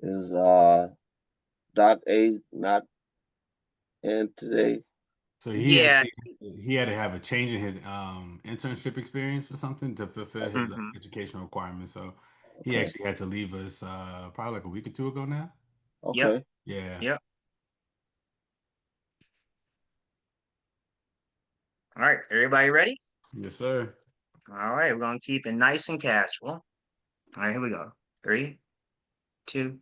Is Doc A not in today? So Yeah. he had to have a change in his internship experience or something to fulfill his hmm educational requirements. So he Okay. actually had to leave us probably like a week or two ago now. Yep. Okay. Yeah. Yep. All right. Everybody ready? Yes, sir. All right. We're gonna keep it nice and casual. All right. Here we go. Three, two.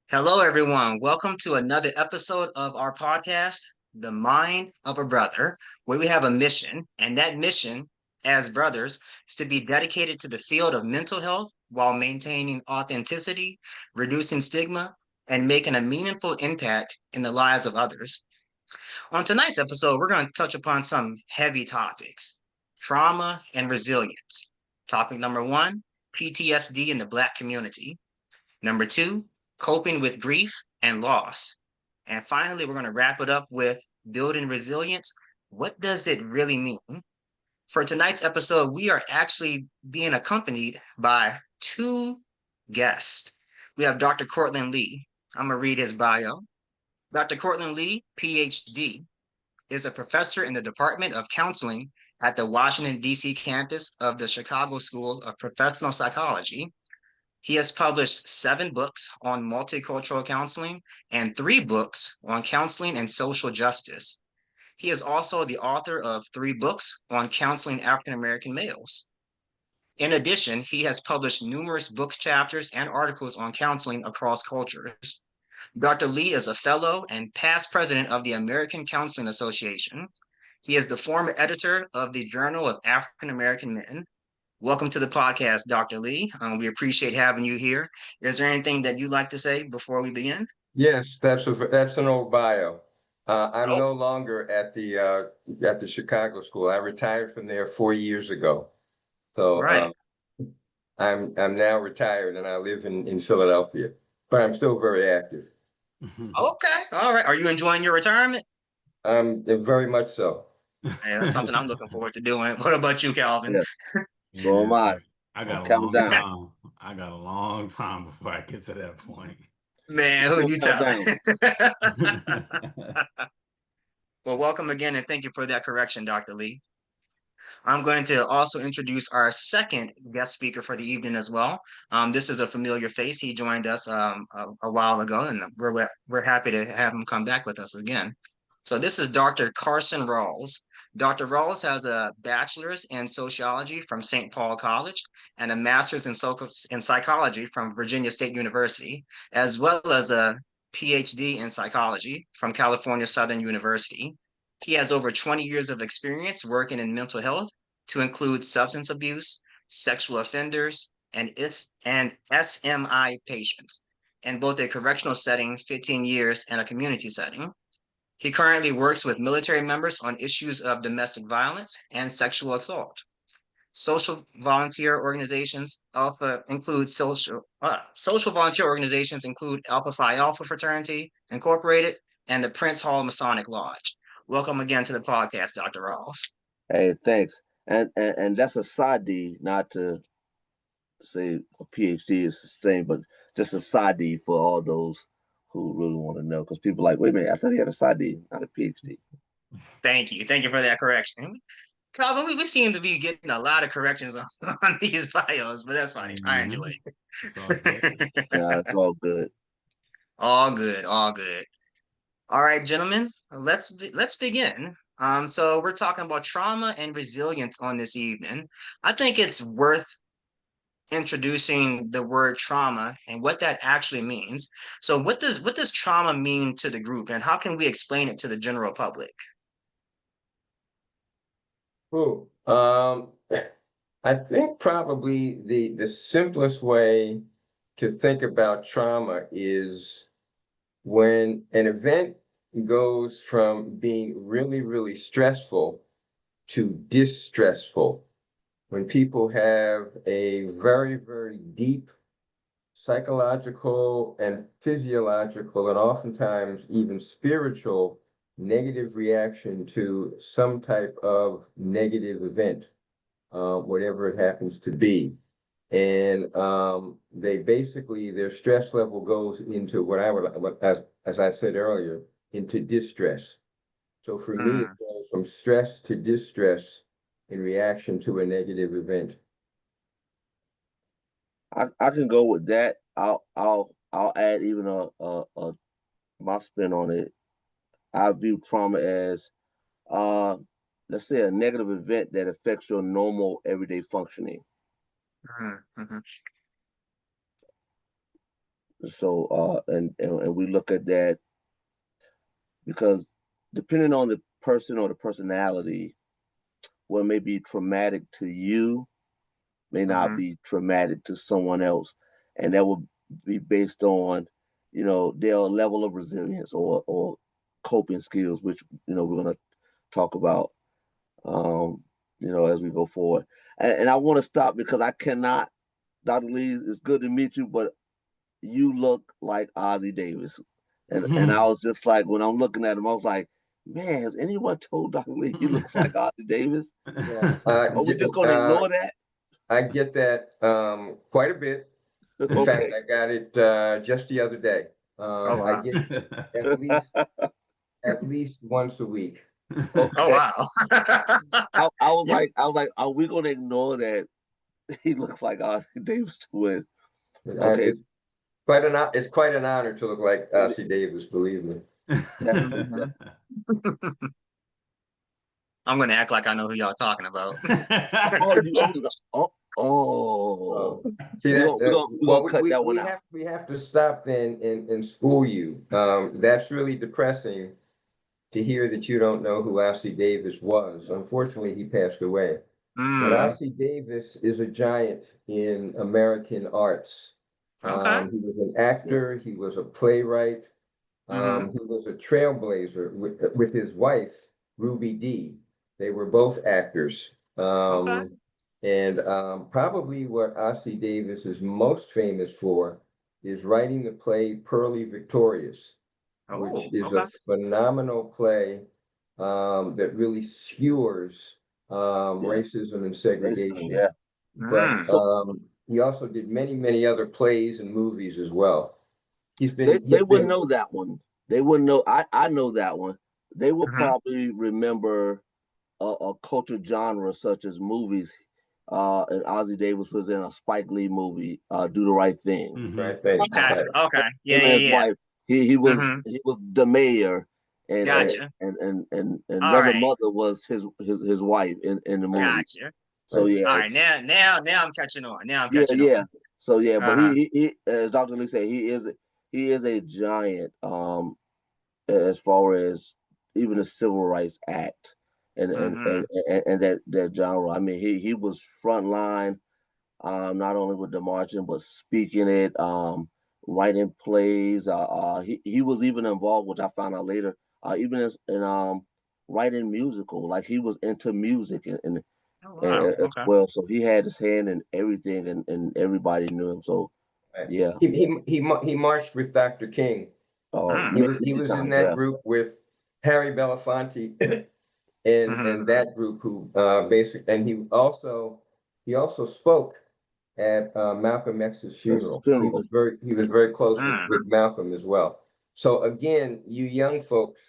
Hello, everyone. Welcome to another episode of our podcast, The Mind of a Brother, where we have a mission, and that mission, as brothers, is to be dedicated to the field of mental health while maintaining authenticity, reducing stigma, and making a meaningful impact in the lives of others. On tonight's episode, we're going to touch upon some heavy topics: trauma and resilience. Topic number one: PTSD in the Black community. Number two, coping with grief and loss. And finally, we're going to wrap it up with building resilience. What does it really mean? For tonight's episode, we are actually being accompanied by two guests. We have Dr. Cortland Lee. I'm going to read his bio. Dr. Cortland Lee, PhD, is a professor in the Department of Counseling at the Washington, D.C. campus of the Chicago School of Professional Psychology. He has published 7 books on multicultural counseling and 3 books on counseling and social justice. He is also the author of 3 books on counseling African American males. In addition, he has published numerous book chapters and articles on counseling across cultures. Dr. Lee is a fellow and past president of the American Counseling Association. He is the former editor of the Journal of African American Men. Welcome to the podcast, Dr. Lee. We appreciate having you here. Is there anything that you'd like to say before we begin? Yes, that's an old bio. I'm Oh, no longer at the Chicago School. I retired from there 4 years ago. So right. I'm now retired and I live in Philadelphia, but I'm still very active. Okay. All right. Are you enjoying your retirement? Very much so. Hey, that's something I'm looking forward to doing. What about you, Calvin? Yeah. So am Yeah, I. I I'm got a counting long down. time. I got a long time before I get to that point. Man, who Still you count telling? down. Well, welcome again, and thank you for that correction, Dr. Lee. I'm going to also introduce our second guest speaker for the evening as well. This is a familiar face. He joined us a while ago, and we're happy to have him come back with us again. So this is Dr. Carson Rawls. Dr. Rawls has a bachelor's in sociology from St. Paul College and a master's in psychology from Virginia State University, as well as a PhD in psychology from California Southern University. He has over 20 years of experience working in mental health to include substance abuse, sexual offenders, and SMI patients in both a correctional setting, 15 years, and a community setting. He currently works with military members on issues of domestic violence and sexual assault. Social volunteer organizations social volunteer organizations include Alpha Phi Alpha Fraternity Incorporated and the Prince Hall Masonic Lodge. Welcome again to the podcast, Dr. Rawls. Hey, thanks. And that's a side D, not to say a PhD is the same, but just a side D for all those who really want to know. Because people are like, wait a minute, I thought he had a side D, not a PhD. Thank you. Thank you for that correction. Calvin, we seem to be getting a lot of corrections on, on these bios, but that's funny. I enjoy Mhm. It's all good. it. Yeah, it's all good. All good, all good. All right, gentlemen, let's begin. So we're talking about trauma and resilience on this evening. I think it's worth introducing the word trauma and what that actually means. So what does trauma mean to the group, and how can we explain it to the general public? Cool. I think probably the simplest way to think about trauma is when an event goes from being really, really stressful to distressful, when people have a very, very deep psychological and physiological and oftentimes even spiritual negative reaction to some type of negative event. whatever it happens to be. And they basically, their stress level goes into as I said earlier, into distress. So for me, it goes from stress to distress in reaction to a negative event. I can go with that. I'll add even a my spin on it. I view trauma as let's say a negative event that affects your normal everyday functioning. So and we look at that because depending on the person or the personality, what may be traumatic to you may not be traumatic to someone else, and that will be based on, you know, their level of resilience or coping skills, which, you know, we're going to talk about, you know, as we go forward. And I want to stop because I cannot, Dr. Lee, it's good to meet you, but you look like Ozzie Davis. And I was just like, when I'm looking at him, I was like, man, has anyone told Dr. Lee he looks like Ozzie Davis? Are we just going to ignore that? I get that quite a bit. In fact, I got it just the other day. I get at least once a week. Oh wow! I was like, are we going to ignore that he looks like Ozzie Davis to it? Okay, It's quite an honor to look like Ozzie Davis. Believe me. I'm gonna act like I know who y'all talking about. See we're gonna cut that one out. We have to stop then and school you. That's really depressing to hear that you don't know who Ozzie Davis was. Unfortunately, he passed away. But Ozzie Davis is a giant in American arts. He was an actor. He was a playwright. He was a trailblazer with his wife, Ruby Dee. They were both actors. And probably what Ozzie Davis is most famous for is writing the play Pearly Victorious, which is a phenomenal play that really skewers racism and segregation. But he also did many other plays and movies as well. They wouldn't know that one. They wouldn't know. I know that one. They will probably remember a culture genre such as movies. And Ozzie Davis was in a Spike Lee movie, Do the Right Thing. Okay. Him and his wife. He was the mayor, and Gotcha. and Reverend Mother was his wife in the movie. Gotcha. So yeah. All right, now I'm catching on. Now I'm catching on. So yeah, but he as Dr. Lee said, he is a giant as far as even the Civil Rights Act and that genre. I mean, he was frontline, not only with the marching but speaking it, writing plays. He was even involved, which I found out later, even in writing musical. Like he was into music and as well. So he had his hand in everything, and everybody knew him. So yeah, he marched with Dr. King. He was in that group with Harry Belafonte and that group who basically, and he also spoke at Malcolm X's funeral. He was very close with Malcolm as well. So again, you young folks,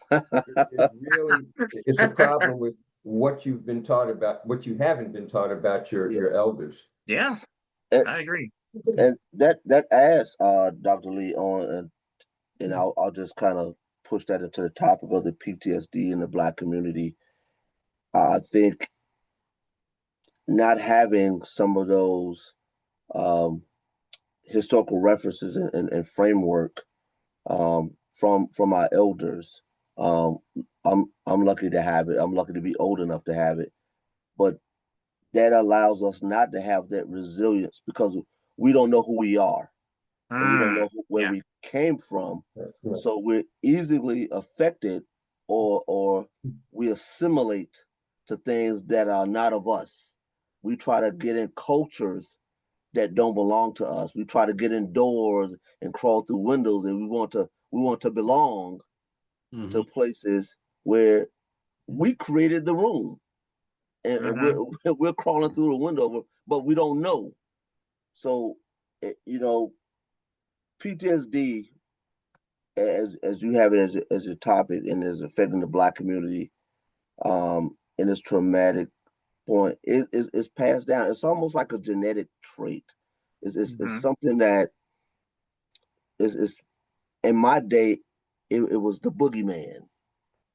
it's a problem with what you've been taught about, what you haven't been taught about your elders. Yeah, I agree. And that adds Dr. Lee on, and I'll just kind of push that into the topic of the PTSD in the Black community. I think not having some of those historical references and framework from our elders, I'm lucky to have it. I'm lucky to be old enough to have it, but that allows us not to have that resilience because we don't know who we are. And we don't know where we came from. So we're easily affected or we assimilate to things that are not of us. We try to get in cultures that don't belong to us. We try to get indoors and crawl through windows, and we want to belong to places where we created the room. and we're crawling through the window, but we don't know. So, you know, PTSD, as you have it as your topic, and is affecting the Black community, in its traumatic point, it's passed down. It's almost like a genetic trait. It's something that is in my day, it was the boogeyman,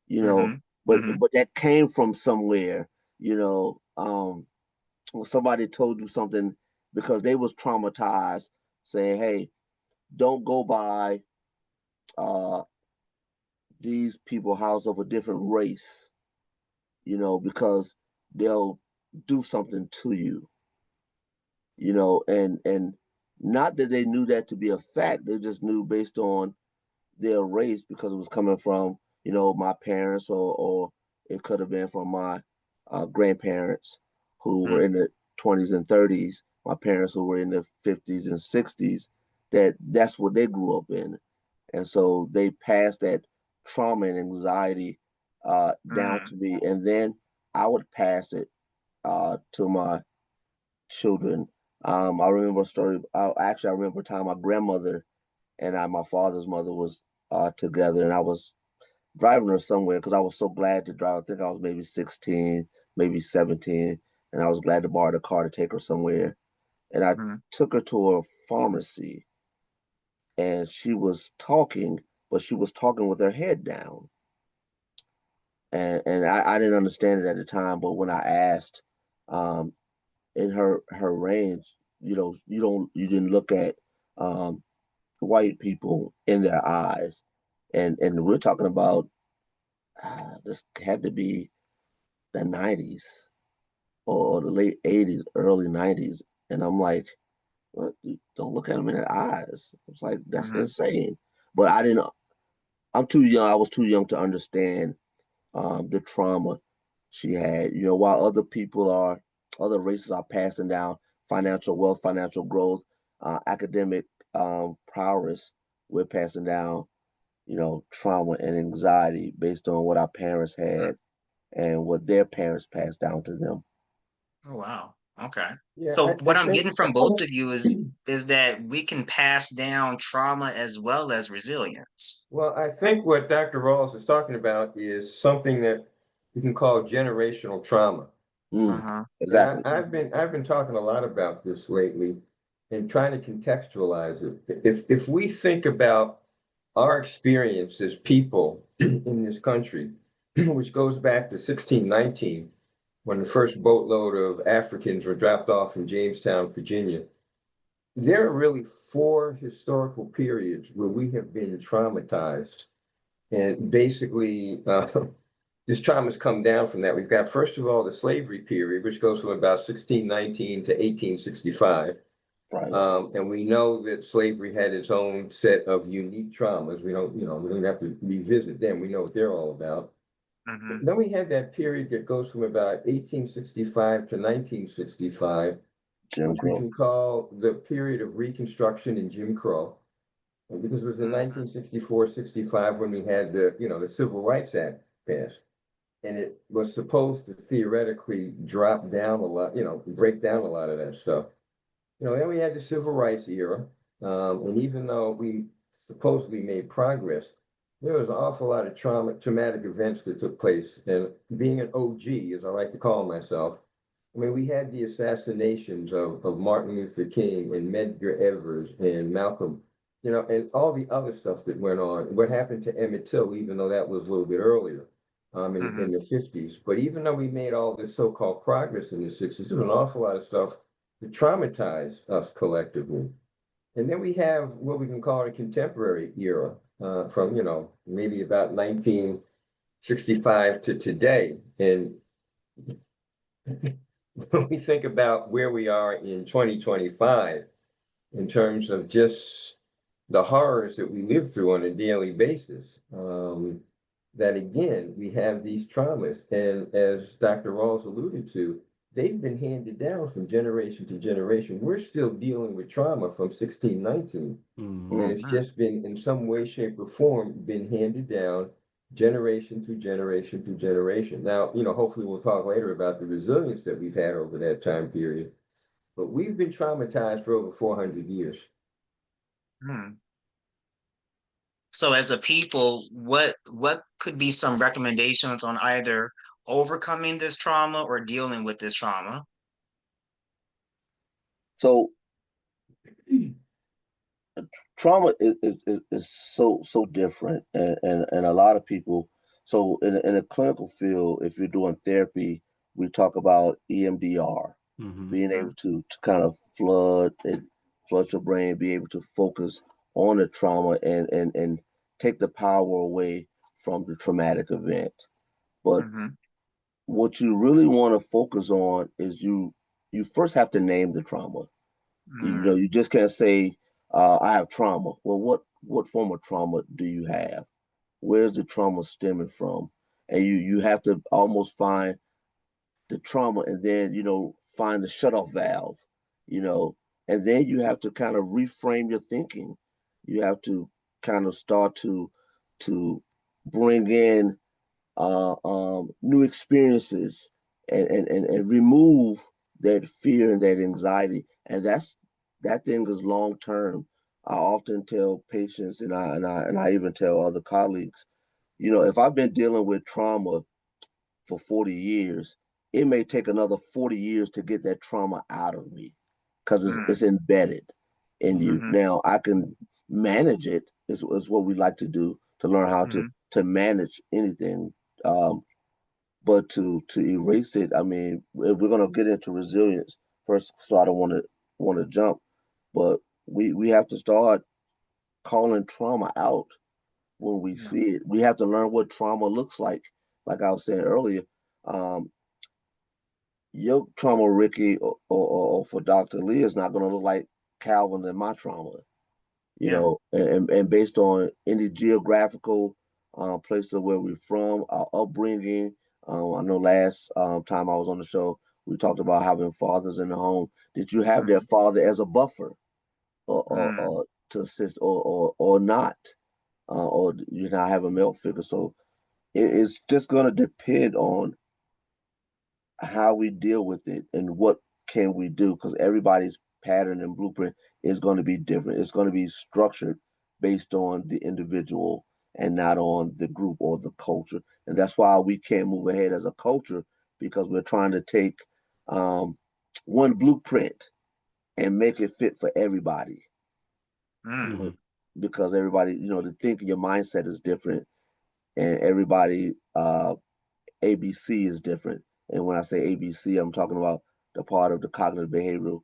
you know, but that came from somewhere, you know. When somebody told you something because they was traumatized, saying, "Hey, don't go by these people house of a different race, you know, because they'll do something to you, you know." And not that they knew that to be a fact, they just knew based on their race, because it was coming from, you know, my parents, or it could have been from my grandparents who were in the 20s and 30s, my parents who were in the 50s and 60s, that's what they grew up in. And so they passed that trauma and anxiety down to me. And then I would pass it to my children. I remember a story. I remember a time my grandmother and my father's mother was together, and I was driving her somewhere because I was so glad to drive. I think I was maybe 16, maybe 17, and I was glad to borrow the car to take her somewhere. And I took her to a pharmacy, and she was talking, but she was talking with her head down. And I didn't understand it at the time, but when I asked, in her range, you know, you didn't look at white people in their eyes, and we're talking about this had to be the 90s or the late 80s, early 90s, and I'm like, what? You don't look at them in the eyes. It's like, that's insane. But I didn't. I'm too young. I was too young to understand the trauma she had. You know, while other races are passing down financial wealth, financial growth, academic prowess, we're passing down, you know, trauma and anxiety based on what our parents had and what their parents passed down to them. Oh, wow. Okay. Yeah, So I what I'm think getting from both of you is that we can pass down trauma as well as resilience. well, I think what Dr. Rawls is talking about is something that we can call generational trauma. And Exactly. I've been talking a lot about this lately and trying to contextualize it. If we think about our experience as people in this country, which goes back to 1619, when the first boatload of Africans were dropped off in Jamestown, Virginia, there are really four historical periods where we have been traumatized. And basically, this trauma's come down from that. We've got, first of all, the slavery period, which goes from about 1619 to 1865. Right. And we know that slavery had its own set of unique traumas. We don't have to revisit them. We know what they're all about. Then we had that period that goes from about 1865 to 1965, which we can call the period of Reconstruction and Jim Crow, because it was in 1964-65 when we had the Civil Rights Act passed. And it was supposed to theoretically drop down a lot, break down a lot of that stuff. Then we had the Civil Rights era. And even though we supposedly made progress, there was an awful lot of traumatic events that took place. And being an OG, as I like to call myself, I mean, we had the assassinations of Martin Luther King and Medgar Evers and Malcolm, and all the other stuff that went on. What happened to Emmett Till, even though that was a little bit earlier, in the 50s. But even though we made all this so-called progress in the 60s, there was an awful lot of stuff that traumatized us collectively. And then we have what we can call a contemporary era, from, maybe about 1965 to today. And when we think about where we are in 2025, in terms of just the horrors that we live through on a daily basis, that again, we have these traumas. And as Dr. Rawls alluded to, they've been handed down from generation to generation. We're still dealing with trauma from 1619. And it's just been, in some way, shape, or form, been handed down generation to generation to generation. Now, hopefully we'll talk later about the resilience that we've had over that time period, but we've been traumatized for over 400 years. Hmm. So as a people, what could be some recommendations on either overcoming this trauma or dealing with this trauma? So trauma is so different, and a lot of people. So in a clinical field, if you're doing therapy, we talk about EMDR, being able to kind of flood your brain, be able to focus on the trauma and take the power away from the traumatic event. But Mm-hmm. what you really want to focus on is you first have to name the trauma. Mm, You just can't say, I have trauma. Well, what form of trauma do you have? Where's the trauma stemming from? And you have to almost find the trauma and then, find the shut-off valve, you know, and then you have to kind of reframe your thinking. You have to kind of start to bring in new experiences and remove that fear and that anxiety. And that thing is long term. I often tell patients and I even tell other colleagues, if I've been dealing with trauma for 40 years, it may take another 40 years to get that trauma out of me because it's mm, embedded in you. mm-hmm, Now I can manage it is what we like to do to learn how mm-hmm, to manage anything. But to erase it, I mean, we're gonna get into resilience first, so I don't want to jump, but we have to start calling trauma out when we yeah, see it. We have to learn what trauma looks like. Like I was saying earlier, um, your trauma, Ricky, or for Dr. Lee is not going to look like Calvin and my trauma, yeah, and based on any geographical place of where we're from, our upbringing. I know last time I was on the show, we talked about having fathers in the home. Did you have their mm, father as a buffer mm, or to assist or not? Or you not have a male figure? So it's just going to depend on how we deal with it and what can we do, because everybody's pattern and blueprint is going to be different. It's going to be structured based on the individual and not on the group or the culture. And that's why we can't move ahead as a culture, because we're trying to take um, one blueprint and make it fit for everybody. mm, But because everybody, the thinking, your mindset is different, and everybody ABC is different. And when I say ABC, I'm talking about the part of the cognitive behavioral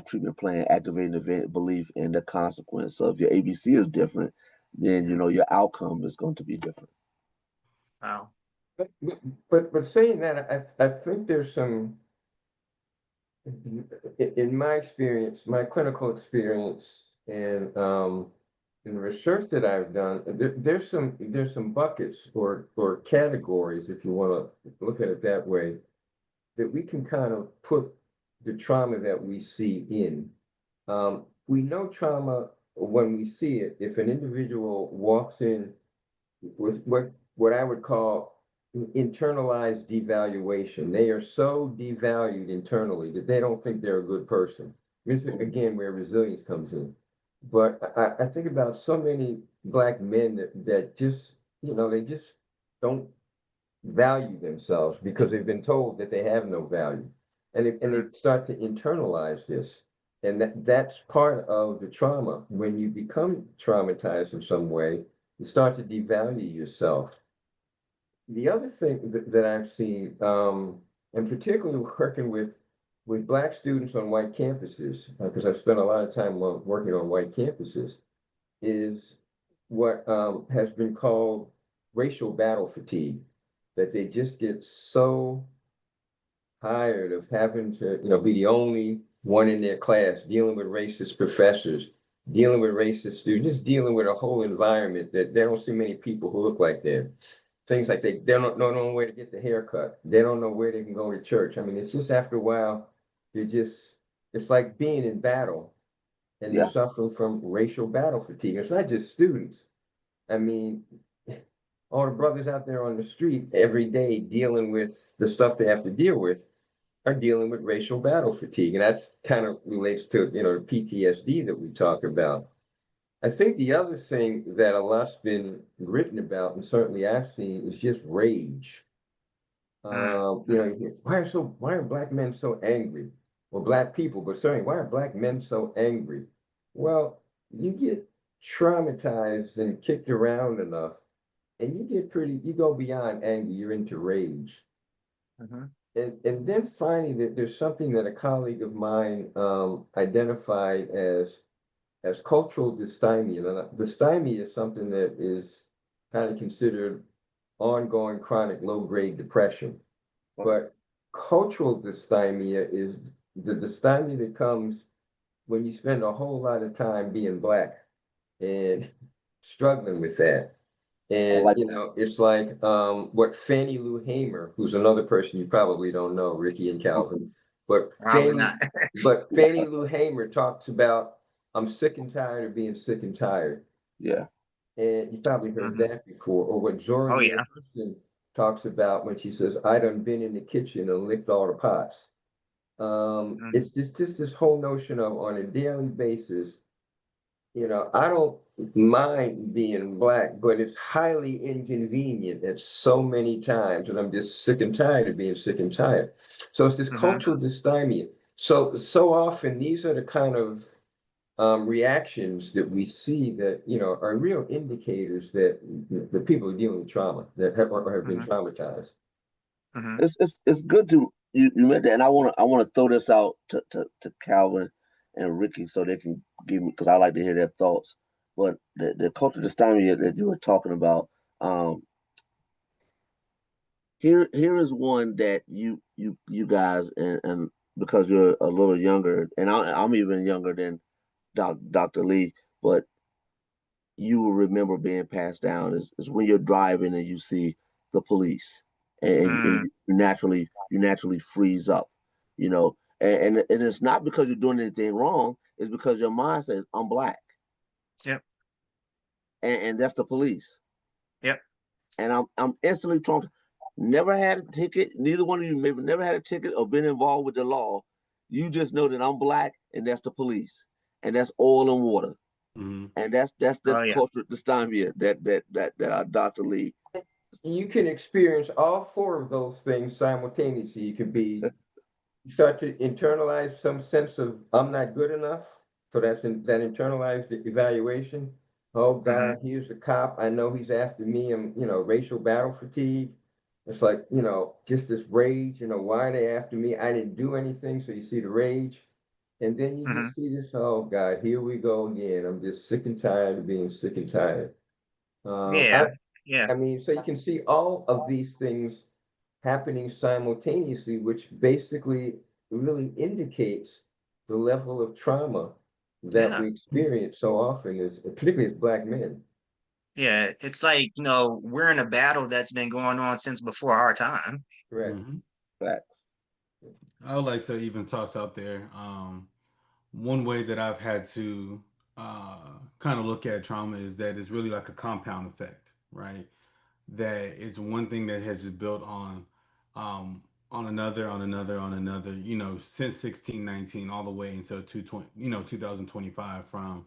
treatment plan, activating event, belief, and the consequence. So if your ABC is different, then yeah, your outcome is going to be different. wow, But but saying that, I think there's some, in my experience, my clinical experience, and in the research that I've done, there's some buckets or categories, if you want to look at it that way, that we can kind of put the trauma that we see in. We know trauma when we see it. If an individual walks in with what I would call internalized devaluation, they are so devalued internally that they don't think they're a good person. This is again where resilience comes in. But I think about so many Black men that just, they just don't value themselves because they've been told that they have no value. And they mm, start to internalize this. And that's part of the trauma. When you become traumatized in some way, you start to devalue yourself. The other thing that I've seen, and particularly working with Black students on white campuses, because I've spent a lot of time working on white campuses, is what has been called racial battle fatigue, that they just get so tired of having to, be the only one in their class, dealing with racist professors, dealing with racist students, just dealing with a whole environment that they don't see many people who look like them. Things like they don't know where to get the haircut. They don't know where they can go to church. I mean, it's just after a while, it's like being in battle, and they're Yeah. suffering from racial battle fatigue. It's not just students. I mean, all the brothers out there on the street every day dealing with the stuff they have to deal with are dealing with racial battle fatigue. And that's kind of relates to, the PTSD that we talk about. I think the other thing that a lot's been written about, and certainly I've seen, is just rage. Why are black men so angry? Or black people, but certainly, why are black men so angry? Well, you get traumatized and kicked around enough, and you go beyond anger, you're into rage. Mhm. And then finally, there's something that a colleague of mine identified as cultural dysthymia. Now, dysthymia is something that is kind of considered ongoing chronic low-grade depression. But cultural dysthymia is the dysthymia that comes when you spend a whole lot of time being black and struggling with that. I And like that. it's like what Fannie Lou Hamer, who's another person you probably don't know, Ricky and Calvin, but Probably not. Fannie Lou Hamer talks about, I'm sick and tired of being sick and tired. Yeah. And you probably heard Mhm. that before. Or what Zora Oh Neale yeah. Hurston talks about when she says, I done been in the kitchen and licked all the pots. Mhm. It's just this whole notion of on a daily basis, I don't mind being black, but it's highly inconvenient at so many times, and I'm just sick and tired of being sick and tired. So it's this Mhm. cultural dysthymia. So often these are the kind of reactions that we see that are real indicators that the people are dealing with trauma that or have been Mhm. traumatized. Mhm. It's good to you meant that, and I want to throw this out to Calvin and Ricky so they can give me, because I like to hear their thoughts. But the culture dysthymia that you were talking about, um, here is one that you guys, and because you're a little younger, and I'm even younger than Dr. Lee, but you will remember being passed down is when you're driving and you see the police, and Mm. you naturally freeze up, and it's not because you're doing anything wrong. It's because your mind says I'm black, Yep. and that's the police, Yep. and I'm instantly trying. Never had a ticket. Neither one of you maybe never had a ticket or been involved with the law. You just know that I'm black, and that's the police, and that's oil and water. Mm-hmm. And that's the Oh yeah. culture this time here that our Dr. Lee. You can experience all four of those things simultaneously. You start to internalize some sense of I'm not good enough. So that internalized evaluation. Oh Mhm. God, here's a cop. I know he's after me. And racial battle fatigue. It's like, just this rage, why are they after me? I didn't do anything. So you see the rage. And then you Mhm. just see this, oh God, here we go again. I'm just sick and tired of being sick and tired. Um, I, Yeah. Yeah. I mean, so you can see all of these things happening simultaneously, which basically really indicates the level of trauma that Yeah. we experience so often, particularly as Black men. Yeah. It's like, we're in a battle that's been going on since before our time. Correct. Mm-hmm. Facts. I would like to even toss out there one way that I've had to kind of look at trauma is that it's really like a compound effect, right? That it's one thing that has just built um, on another, on another, on another, since 1619 all the way until 2025 from,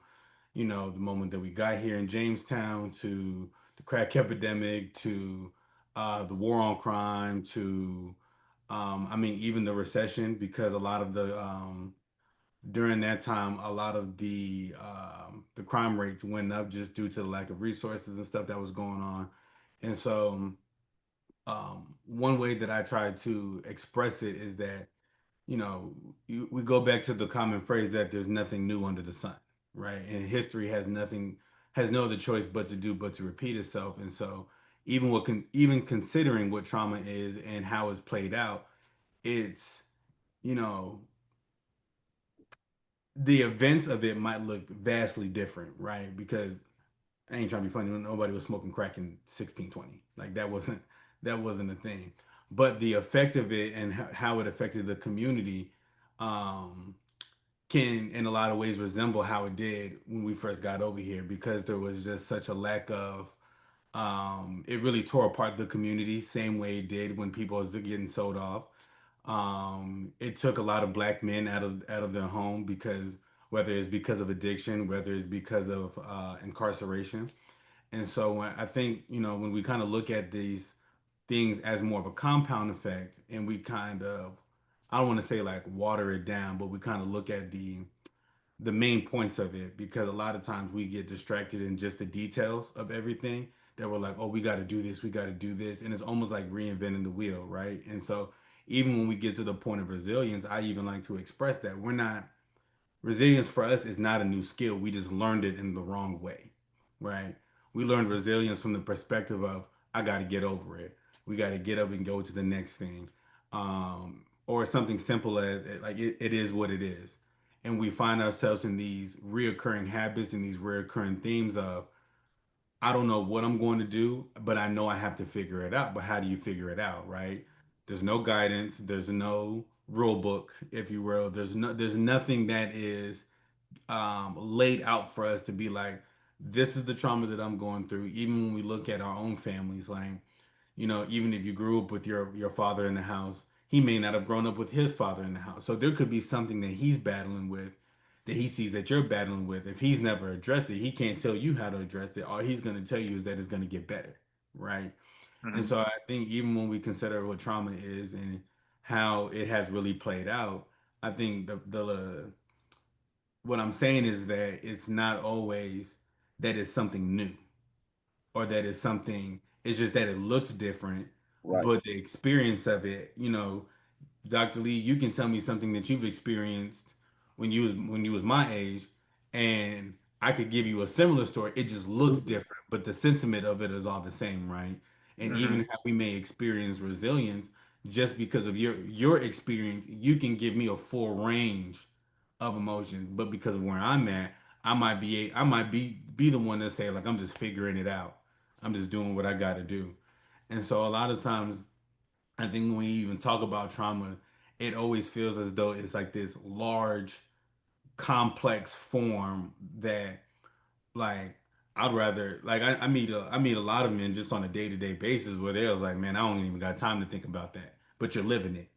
the moment that we got here in Jamestown to the crack epidemic to the war on crime to, I mean, even the recession, because a lot of during that time, a lot of the crime rates went up just due to the lack of resources and stuff that was going on. And so, one way that I try to express it is that we go back to the common phrase that there's nothing new under the sun, right? And history has no other choice but to repeat itself. And so, even considering what trauma is and how it's played out, it's you know the events of it might look vastly different, right? Because I ain't trying to be funny. Nobody was smoking crack in 1620. Like that wasn't a thing. But the effect of it and how it affected the community um, can, in a lot of ways, resemble how it did when we first got over here, because there was just such a lack of It really tore apart the community, same way it did when people was getting sold off. It took a lot of black men out of their home because whether it's because of addiction, whether it's because of incarceration. And so I think, when we kind of look at these things as more of a compound effect, and we kind of, I don't want to say like water it down, but we kind of look at the main points of it, because a lot of times we get distracted in just the details of everything, that we're like, oh, we got to do this, we got to do this, and it's almost like reinventing the wheel, right? And so even when we get to the point of resilience, I even like to express that we're not, resilience for us is not a new skill. We just learned it in the wrong way, right? We learned resilience from the perspective of, I got to get over it. We got to get up and go to the next thing. Or something simple as like it is what it is. And we find ourselves in these reoccurring habits and these reoccurring themes of, I don't know what I'm going to do, but I know I have to figure it out. But how do you figure it out, right? There's no guidance. There's no rule book, if you will. There's nothing that is laid out for us to be like, this is the trauma that I'm going through. Even when we look at our own families, like, even if you grew up with your father in the house, he may not have grown up with his father in the house. So there could be something that he's battling with, that he sees that you're battling with. If he's never addressed it, he can't tell you how to address it. All he's going to tell you is that it's going to get better, right? And Mhm. so I think even when we consider what trauma is and how it has really played out, I think the what I'm saying is that it's not always that it's something new, or that it's something, it's just that it looks different, Right. but the experience of it, Dr. Lee, you can tell me something that you've experienced when you was my age, and I could give you a similar story. It just looks Absolutely. different, but the sentiment of it is all the same, right? And Mhm. even how we may experience resilience, just because of your experience, you can give me a full range of emotions, but because of where I'm at, I might be the one to say like, I'm just figuring it out. I'm just doing what I got to do. And so a lot of times, I think when we even talk about trauma, it always feels as though it's like this large, complex form that, like, I'd rather, like, I meet a lot of men just on a day-to-day basis where they're like, man, I don't even got time to think about that. But you're living it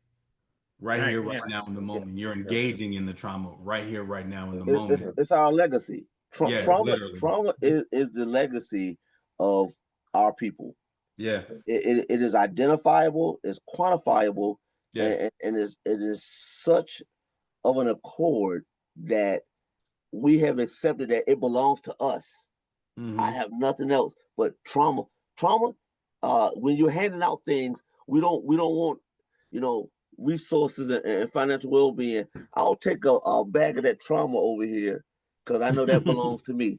right Right. here, right Yeah. now in the Yeah. moment. You're Yeah. engaging in the trauma right here, right now in the It, moment. it's it's our legacy. Yeah, Yeah. literally. Trauma is the legacy of our people. Yeah, It is identifiable, it's quantifiable, yeah. and it is such of an accord that we have accepted that it belongs to us. I Mm-hmm. have nothing else but trauma. Trauma. When you're handing out things, we don't want, you know, resources and financial well being. I'll take a bag of that trauma over here because I know that belongs to me.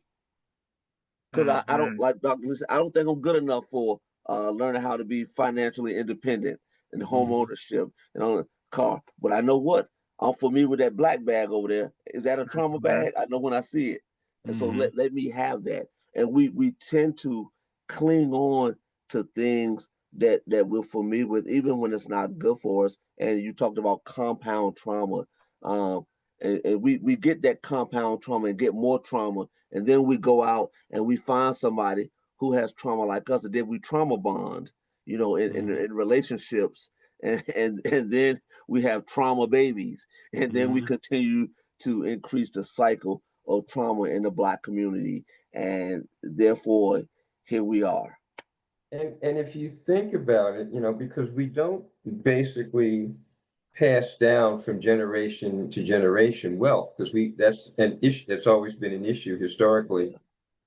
Because I don't, Mhm. like Dr. Lisa, I don't think I'm good enough for learning how to be financially independent and home Mm-hmm. ownership and on a car. But I know what, I'm familiar with that black bag over there. Is that a trauma Mhm. bag? I know when I see it, and so Mm-hmm. let me have that. And we tend to cling on to things that we're familiar with, even when it's not good for us. And you talked about compound trauma. Um, and we get that compound trauma and get more trauma, and then we go out and we find somebody who has trauma like us, and then we trauma bond, Mm-hmm. in relationships, and then we have trauma babies, and then we Mm-hmm. continue to increase the cycle of trauma in the black community, and therefore here we are. And if you think about it, because we don't basically pass down from generation to generation wealth, because that's an issue that's always been an issue historically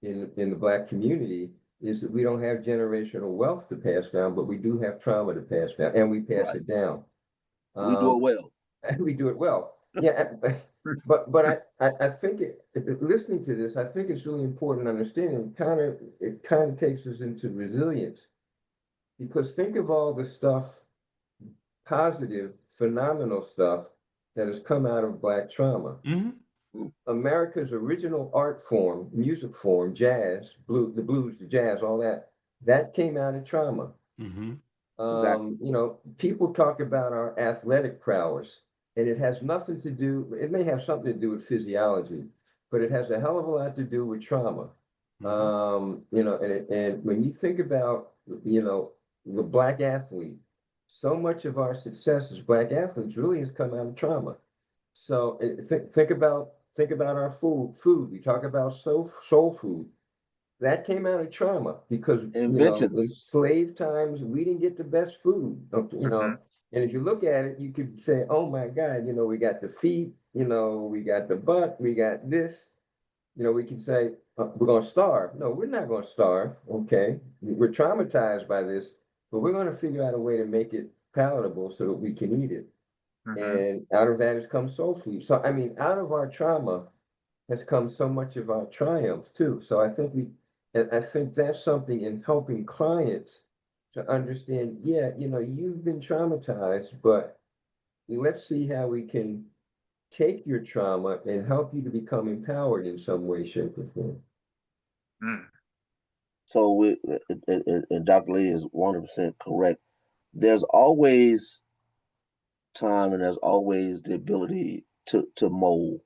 Yeah, in the black community, is that we don't have generational wealth to pass down, but we do have trauma to pass down, and we pass right. it down. We do Um, it well. and we do it well. Yeah, but I think listening to this, I think it's really important to understand, and it kind of takes us into resilience, because think of all the stuff, positive, phenomenal stuff that has come out of Black trauma. Mm-hmm. Mm, America's original art form, music form, jazz, the blues, the jazz, all that came out of trauma. Mm-hmm. exactly. People talk about our athletic prowess, and it has nothing to do, it may have something to do with physiology, but it has a hell of a lot to do with trauma. You know, and when you think about, you know, the Black athlete, so much of our success as Black athletes really has come out of trauma. So think about our food. We talk about soul food. That came out of trauma because, you know, in Inventions. slave times, we didn't get the best food, you know. And if you look at it, you could say, oh my God, you know, we got the feet, you know, we got the butt, we got this. You know, we can say, we're going to starve. No, we're not going to starve. Okay. We're traumatized by this, but we're going to figure out a way to make it palatable so that we can eat it. And out of that has come soul food. So, I mean, out of our trauma has come so much of our triumph too. So and I think that's something in helping clients to understand, yeah, you know, you've been traumatized, but let's see how we can take your trauma and help you to become empowered in some way, shape, or form. So and Dr. Lee is 100% correct. There's always time and there's always the ability to mold.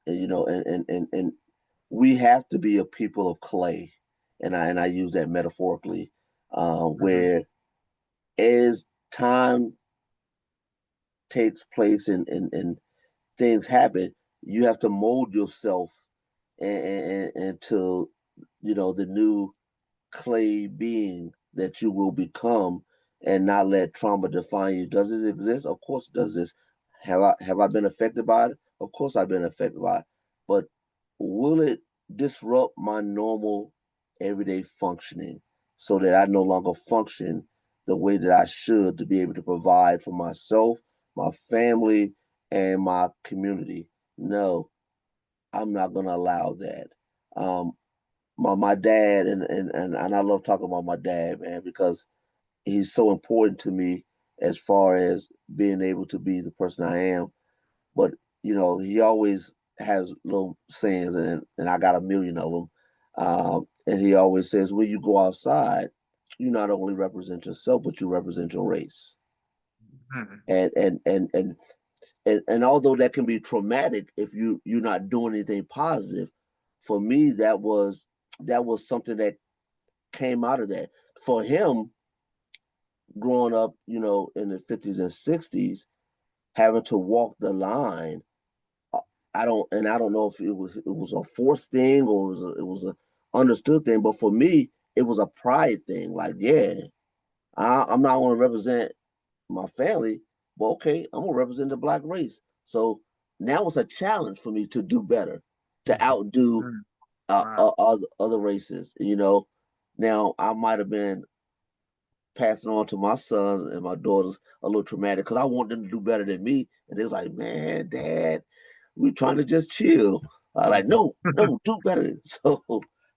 And you know, and we have to be a people of clay. And I use that metaphorically, where as time takes place and things happen, you have to mold yourself into, you know, the new clay being that you will become, and not let trauma define you. Does it exist? Of course it does. This have I been affected by it? Of course I've been affected by it. But will it disrupt my normal everyday functioning so that I no longer function the way that I should to be able to provide for myself, my family, and my community? No, I'm not going to allow that. Um, my dad, and I love talking about my dad, man, because he's so important to me as far as being able to be the person I am. But you know, he always has little sayings, and I got a million of them. And he always says, when you go outside, you not only represent yourself, but you represent your race. And although that can be traumatic if you're not doing anything positive, for me that was something that came out of that. For him, growing up, you know, in the 50s and 60s, having to walk the line, uh, I don't know if it was a forced thing or it was a understood thing, but for me, it was a pride thing. Like, yeah, I'm not going to represent my family, but okay, I'm gonna represent the Black race. So now it's a challenge for me to do better, to outdo other races. You know, now I might have been passing on to my sons and my daughters a little traumatic because I want them to do better than me, and they was like, "Man, Dad, we trying to just chill." I like, no, do better. So,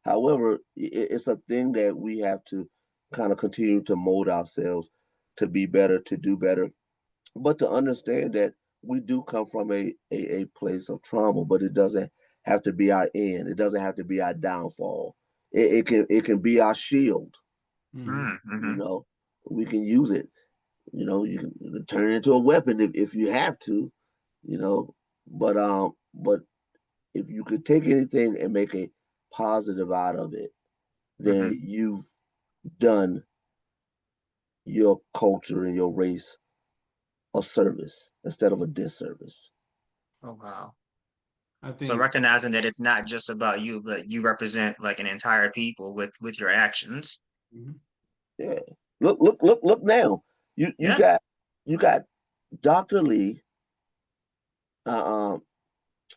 however, it's a thing that we have to kind of continue to mold ourselves to be better, to do better, but to understand that we do come from a place of trauma, but it doesn't have to be our end. It doesn't have to be our downfall. It can be our shield. You know, we can use it. You can turn it into a weapon if you have to. You know, but if you could take anything and make a positive out of it, then you've done your culture and your race a service instead of a disservice. Oh, wow. I So think recognizing that it's not just about you, but you represent like an entire people with your actions. Yeah. Look now. You you Yeah. got you got Dr. Lee, uh, um,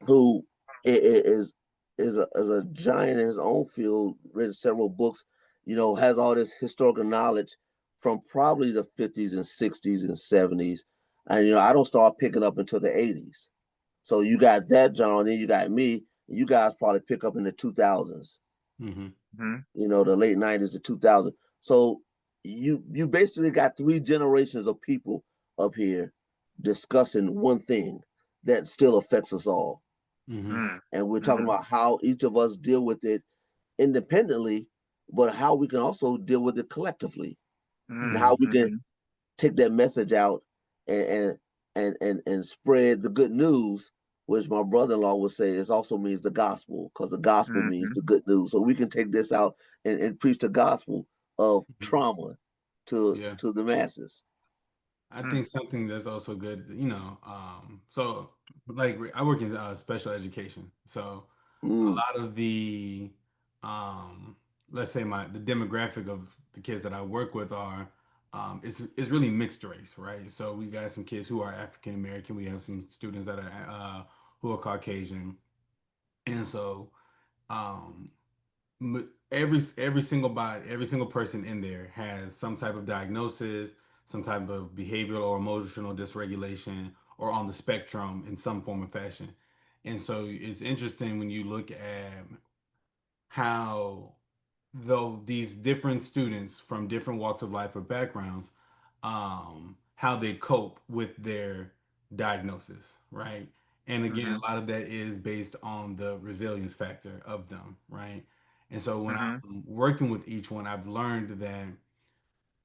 who is a giant in his own field, written several books, you know, has all this historical knowledge from probably the 50s and 60s and 70s. And you know, I don't start picking up until the 80s. So you got that, John, then you got me. You guys probably pick up in the 2000s. You know, the late 90s to 2000. So you basically got three generations of people up here discussing one thing that still affects us all. And we're talking about how each of us deal with it independently, but how we can also deal with it collectively, and how we can take that message out and and spread the good news which my brother-in-law would say it also means the gospel, because the gospel means Mm-hmm. the good news. So we can take this out and preach the gospel of Mhm. trauma to Yeah. the masses. I Mm, think something that's also good, so like I work in special education. So a Mm, lot of the, um, let's say the demographic of the kids that I work with are, it's really mixed race, right? So we got some kids who are African American. We have some students that are, who are Caucasian. And so, um, every single person in there has some type of diagnosis, some type of behavioral or emotional dysregulation, or on the spectrum in some form or fashion. And so it's interesting when you look at how, though these different students from different walks of life or backgrounds, how they cope with their diagnosis, right? And again, mm-hmm. a lot of that is based on the resilience factor of them, right? And so when Mm-hmm. I'm working with each one, I've learned that,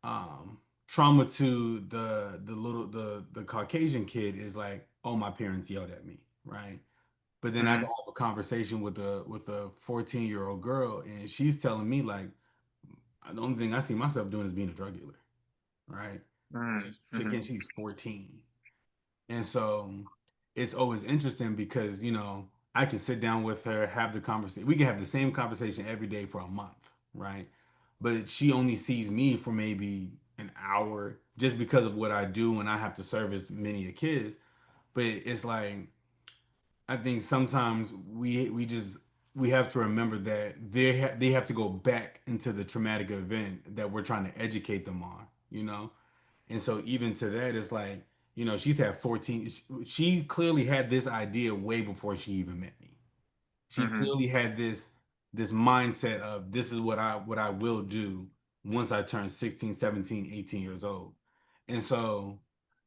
um, trauma to the Caucasian kid is like, oh, my parents yelled at me, right? But then I Mm-hmm. go have a conversation with a 14-year-old girl, and she's telling me like, the only thing I see myself doing is being a drug dealer, right? Mm-hmm. Again, she's 14, and so it's always interesting because I can sit down with her, have the conversation. We can have the same conversation every day for a month, right? But she only sees me for maybe an hour just because of what I do, and I have to service many of kids. But it's like, I think sometimes we have to remember that they have to go back into the traumatic event that we're trying to educate them on, And so even to that, it's like, she's had 14. She clearly had this idea way before she even met me. She Mm-hmm. clearly had this mindset of, this is what I will do once I turn 16, 17, 18 years old. And so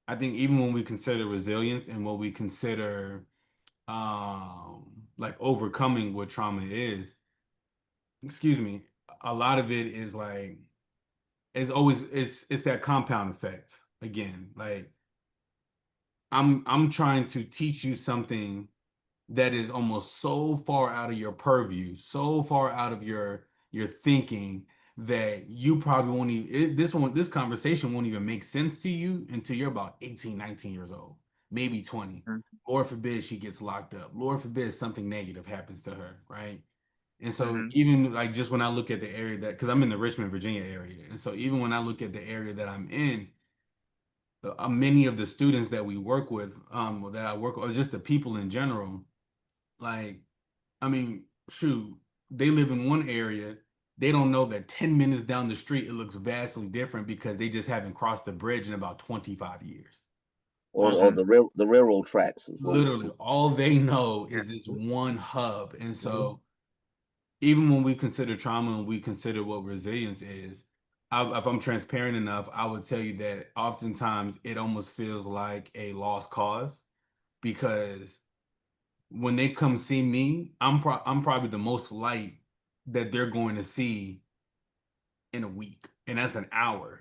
I think even when we consider resilience and what we consider, like overcoming what trauma is, excuse me, a lot of it is like, it's that compound effect again. Like, I'm trying to teach you something that is almost so far out of your purview, so far out of your thinking, that you probably won't even this conversation won't even make sense to you until you're about 18, 19 years old, maybe 20. Lord forbid she gets locked up. Lord forbid something negative happens to her, right? And so Mm-hmm. even like just when I look at the area that, because I'm in the Richmond, Virginia area, and so even when I look at the area that I'm in, many of the students that we work with, that I work with, or just the people in general, like, I mean, shoot, they live in one area. They don't know that 10 minutes down the street it looks vastly different because they just haven't crossed the bridge in about 25 years. or the railroad tracks is what Literally, all they know Yeah. is this one hub. And Mhm. so even when we consider trauma and we consider what resilience is, if I'm transparent enough, I would tell you that oftentimes it almost feels like a lost cause, because when they come see me, I'm probably the most light that they're going to see in a week, and that's an hour.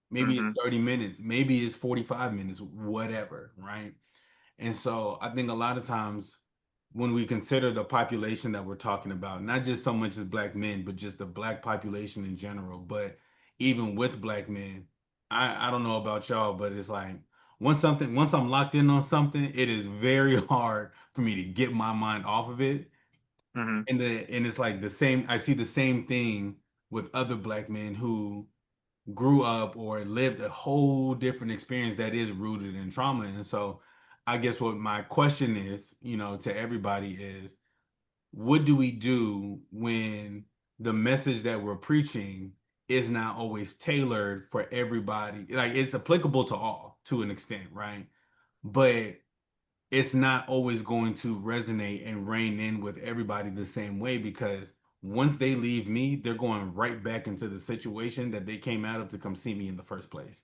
Maybe it's Mm-hmm. 30 minutes, maybe it's 45 minutes, whatever, right? And so I think a lot of times when we consider the population that we're talking about, not just so much as black men, but just the black population in general, but even with black men, I don't know about y'all, but it's like, once I'm locked in on something, it is very hard for me to get my mind off of it. Mm-hmm. And it's like the same, I see the same thing with other black men who grew up or lived a whole different experience that is rooted in trauma. And so I guess what my question is, to everybody is, what do we do when the message that we're preaching is not always tailored for everybody? Like, it's applicable to all to an extent, right? But it's not always going to resonate and rein in with everybody the same way, because once they leave me, they're going right back into the situation that they came out of to come see me in the first place.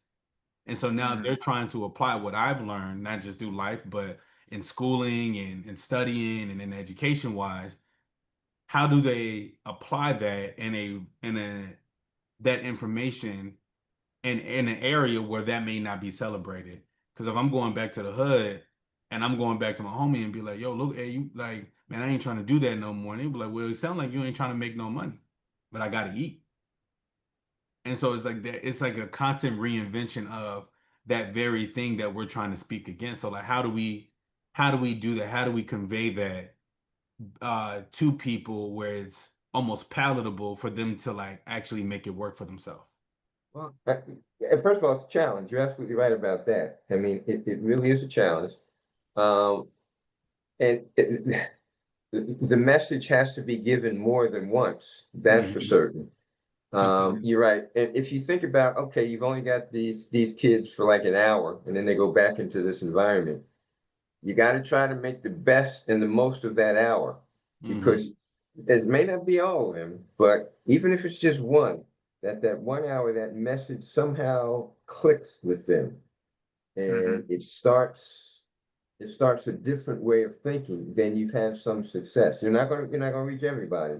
And so now Mm-hmm. they're trying to apply what I've learned, not just through life, but in schooling and studying and in education wise. How do they apply that in a that information in an area where that may not be celebrated? Because if I'm going back to the hood and I'm going back to my homie and be like, yo, look, hey, you like, man, I ain't trying to do that no more. And he'd be like, well, it sounds like you ain't trying to make no money, but I gotta eat. And so it's like that, it's like a constant reinvention of that very thing that we're trying to speak against. So like how do we do that? How do we convey that to people where it's almost palatable for them to like actually make it work for themselves? Well, first of all, it's a challenge. You're absolutely right about that. I mean, it really is a challenge. Um, and the message has to be given more than once. That's for Hmm. certain. You're right. And if you think about, okay, you've only got these kids for like an hour, and then they go back into this environment. You got to try to make the best and the most of that hour, Hmm. because it may not be all of them, but even if it's just one, that 1 hour, that message somehow clicks with them, Mm-hmm. and it starts a different way of thinking. Then you've had some success. You're not gonna reach everybody,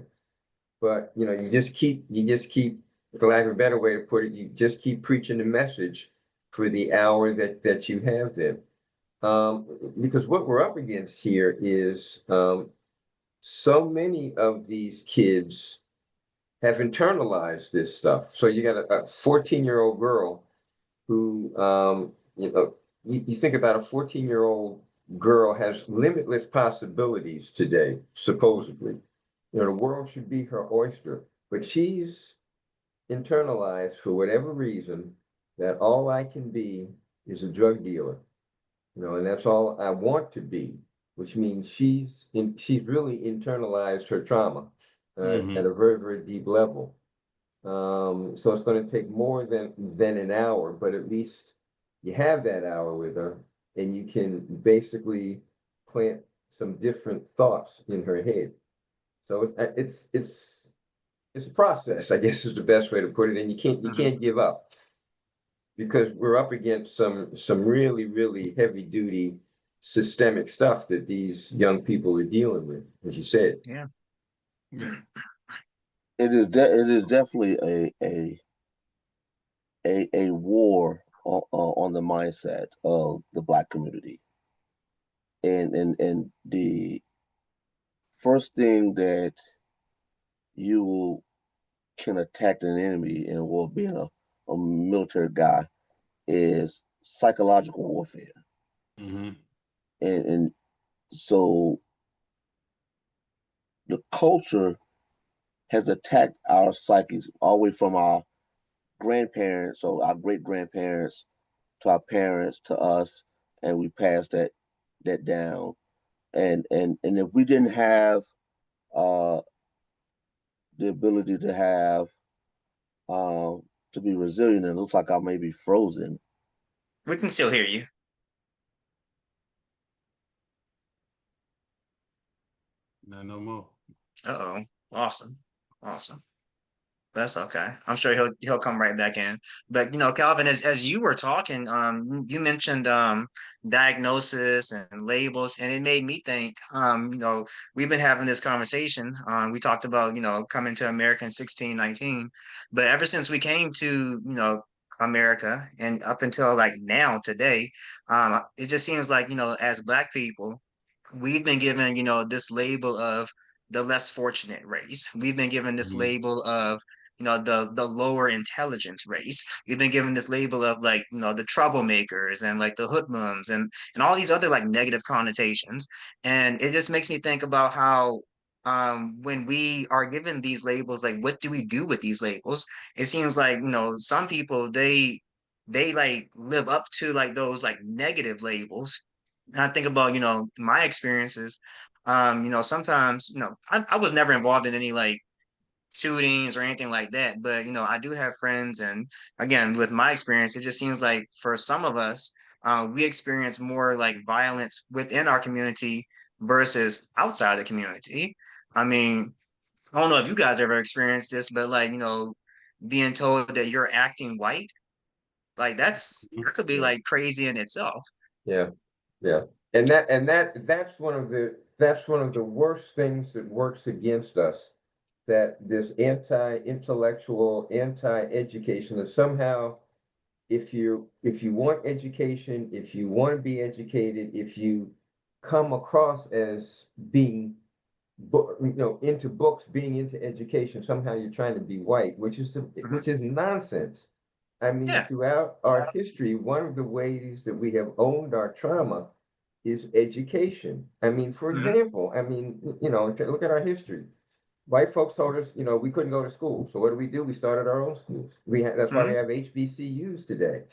but you just keep, for lack of a better way to put it, you just keep preaching the message for the hour that you have them. Because what we're up against here is, so many of these kids have internalized this stuff. So you got a 14-year-old girl who, you think about a 14-year-old girl has limitless possibilities today, supposedly. The world should be her oyster, but she's internalized, for whatever reason, that all I can be is a drug dealer, and that's all I want to be, which means she's really internalized her trauma, at Hmm. a very, very deep level. So it's going to take more than an hour, but at least you have that hour with her, and you can basically plant some different thoughts in her head. So it's a process, I guess, is the best way to put it, and you Mm-hmm. can't give up, because we're up against some really, really heavy duty systemic stuff that these young people are dealing with, as you said. Yeah. Yeah. It is definitely a war on the mindset of the Black community, and the first thing that you can attack an enemy in war, being a military guy, is psychological warfare. Hmm. And so the culture has attacked our psyches all the way from our grandparents, so our great grandparents, to our parents, to us, and we passed that down. And if we didn't have uh, the ability to have to be resilient, it looks like I may be frozen. We can still hear you. Not no more. Uh-oh. Awesome. Awesome. That's okay. I'm sure he'll come right back in. But Calvin, as you were talking, you mentioned diagnosis and labels, and it made me think, we've been having this conversation. We talked about, coming to America in 1619, but ever since we came to, America and up until like now today, it just seems like, as Black people, we've been given, this label of the less fortunate race. We've been given this Hmm. label of, the lower intelligence race. We've been given this label of like, the troublemakers and like the hoodlums and all these other like negative connotations. And it just makes me think about how when we are given these labels, like what do we do with these labels? It seems like, some people they like live up to like those like negative labels. And I think about, my experiences. Sometimes, I was never involved in any like shootings or anything like that, but I do have friends, and again, with my experience, it just seems like for some of us, we experience more like violence within our community versus outside the community. I mean, I don't know if you guys ever experienced this, but like, being told that you're acting white, like that could be Yeah, like crazy in itself. yeah, yeah. And that's one of the worst things that works against us. That this anti-intellectual, anti-education, that somehow, if you want education, if you want to be educated, if you come across as being into books, being into education. Somehow you're trying to be white, Hmm. which is nonsense. I mean, Yeah. throughout our history, one of the ways that we have owned our trauma is education. I mean, for Hmm. example, I mean, look at our history. White folks told us, we couldn't go to school. So what do? We started our own schools. That's why we Hmm. have HBCUs today.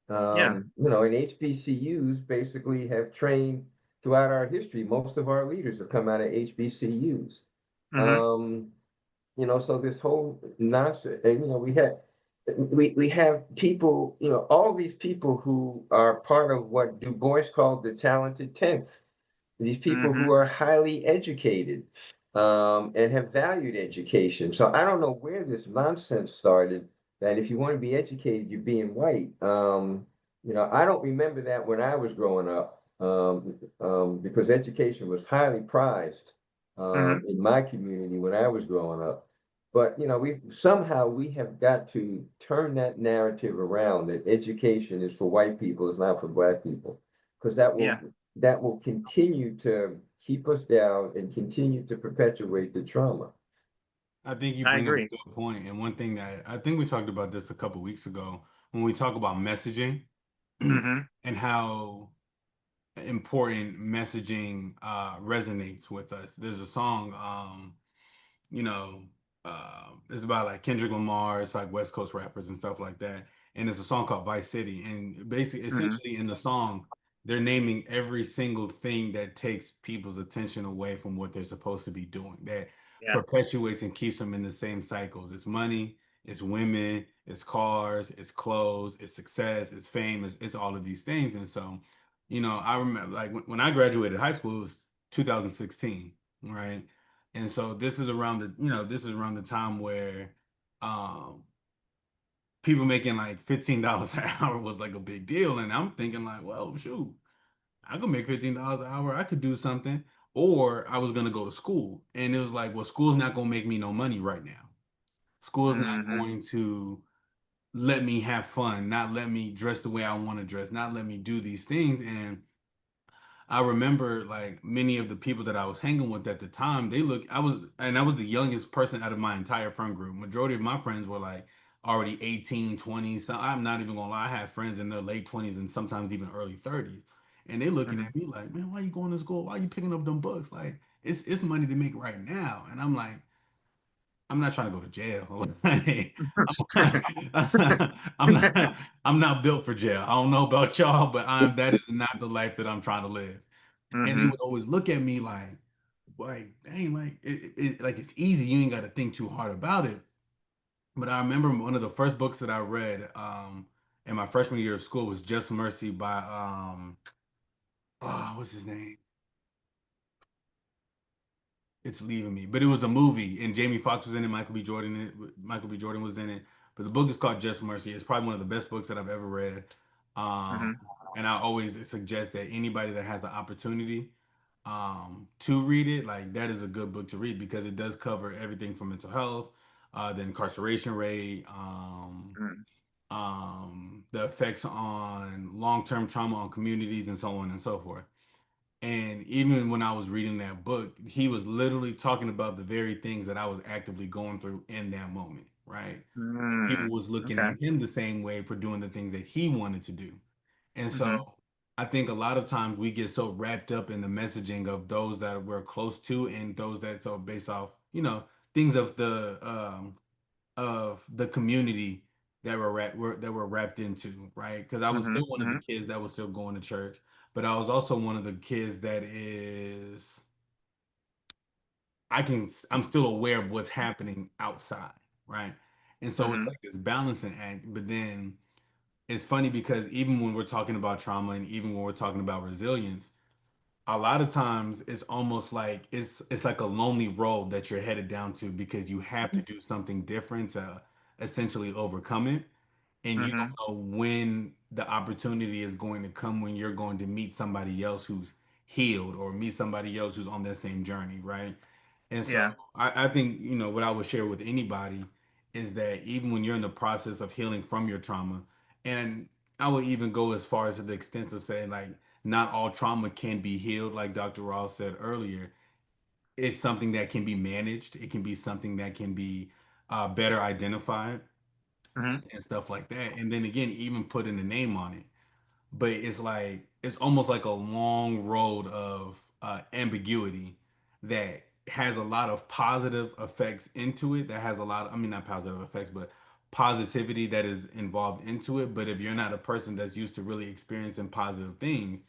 Yeah. And HBCUs basically have trained throughout our history. Most of our leaders have come out of HBCUs. Hmm. Um, so this whole nonsense, and we have people, all these people who are part of what Du Bois called the talented tenth. These people Hmm. who are highly educated, and have valued education. So I don't know where this nonsense started that if you want to be educated, you're being white. I don't remember that when I was growing up, because education was highly prized, Hmm. in my community when I was growing up. But we have got to turn that narrative around that education is for white people, it's not for black people, because Yeah. that will continue to keep us down and continue to perpetuate the trauma. I think you I bring up a agree. good point, and one thing that I think we talked about this a couple weeks ago when we talk about messaging Hmm. and how important messaging resonates with us. There's a song, you know, it's about like Kendrick Lamar, it's like West Coast rappers and stuff like that. And it's a song called Vice City. And basically, Hmm. essentially in the song, they're naming every single thing that takes people's attention away from what they're supposed to be doing, that Yeah. perpetuates and keeps them in the same cycles. It's money, it's women, it's cars, it's clothes, it's success, it's fame, it's all of these things. And so, I remember like when I graduated high school, it was 2016, right? And so this is around the time where um people making like $15 an hour was like a big deal. And I'm thinking like, well, shoot, I could make $15 an hour, I could do something. Or I was gonna go to school. And it was like, well, school's not gonna make me no money right now. School is not Hmm. going to let me have fun, not let me dress the way I want to dress, not let me do these things. And I remember like many of the people that I was hanging with at the time, I was the youngest person out of my entire friend group. Majority of my friends were like already 18, 20. So I'm not even gonna lie, I have friends in their late 20s and sometimes even early 30s. And they looking Hmm. at me like, man, why you going to school? Why you picking up them books? Like it's money to make right now. And I'm like, I'm not trying to go to jail. Like, I'm not I'm not built for jail. I don't know about y'all, but that is not the life that I'm trying to live. And they Hmm. would always look at me like, dang, like like it's easy. You ain't got to think too hard about it. But I remember one of the first books that I read in my freshman year of school was Just Mercy by what's his name? It's leaving me. But it was a movie, and Jamie Foxx was in it. Michael B. Jordan was in it. But the book is called Just Mercy. It's probably one of the best books that I've ever read. Um, Hmm. and I always suggest that anybody that has the opportunity to read it, like that is a good book to read because it does cover everything from mental health, the incarceration rate, the effects on long-term trauma on communities, and so on and so forth. And even when I was reading that book, he was literally talking about the very things that I was actively going through in that moment, right? And people Hmm. was looking Okay. at him the same way for doing the things that he wanted to do. And Hmm. so I think a lot of times we get so wrapped up in the messaging of those that we're close to and those that are based off, things of the community that that we're wrapped into, right? Because I was Hmm. still one of the Hmm. kids that was still going to church, but I was also one of the kids that is I'm still aware of what's happening outside, right? And so it's Hmm. like this balancing act, but then it's funny because even when we're talking about trauma and even when we're talking about resilience, a lot of times it's almost like it's like a lonely road that you're headed down to because you have to do something different to essentially overcome it, and you don't Hmm. know when the opportunity is going to come when you're going to meet somebody else who's healed or meet somebody else who's on that same journey, right? And so Yeah. I think, what I would share with anybody is that even when you're in the process of healing from your trauma, and I would even go as far as to the extent of saying, like, not all trauma can be healed, like Dr. Ross said earlier. It's something that can be managed. It can be something that can be better identified Mm-hmm. and stuff like that. And then again, even putting a name on it. But it's like it's almost like a long road of ambiguity that has a lot of positive effects into it. That has a lot of, I mean, not positive effects, but positivity that is involved into it. But if you're not a person that's used to really experiencing positive things,